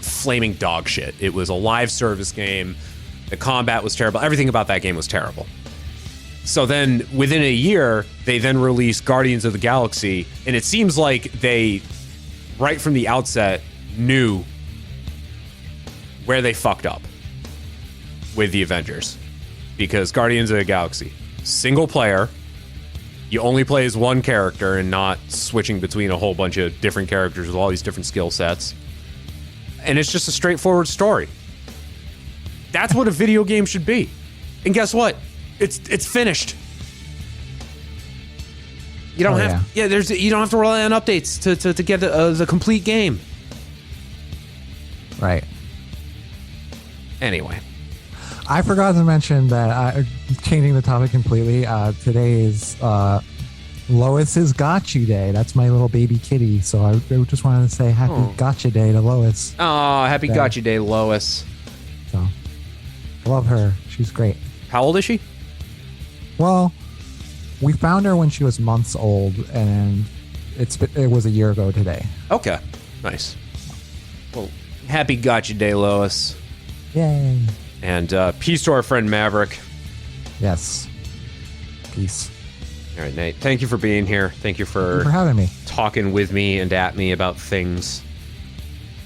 flaming dog shit. It was a live service game. The combat was terrible. Everything about that game was terrible. So then, within a year, they then released Guardians of the Galaxy, and it seems like they, right from the outset, knew where they fucked up with the Avengers. Because Guardians of the Galaxy, single player, you only play as one character and not switching between a whole bunch of different characters with all these different skill sets. And it's just a straightforward story. That's what a video game should be. And guess what? It's finished. You don't you don't have to rely on updates to get the complete game. Right. Anyway. I forgot to mention that, changing the topic completely, today is Lois's Gotcha Day. That's my little baby kitty. So I just wanted to say happy Gotcha Day to Lois. Oh, happy Gotcha Day, Lois. So, I love her. She's great. How old is she? Well, we found her when she was months old, and it was a year ago today. Okay, nice. Well, happy Gotcha Day, Lois. Yay. And peace to our friend Maverick. Yes. Peace. All right, Nate. Thank you for being here. Thank you for having me. Talking with me and at me about things.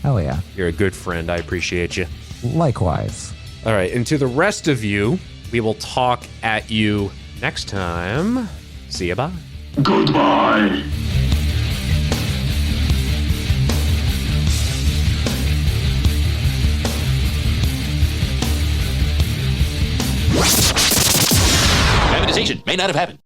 Hell yeah. You're a good friend. I appreciate you. Likewise. All right. And to the rest of you, we will talk at you next time. See ya. Bye. Goodbye. Amortization may not have happened.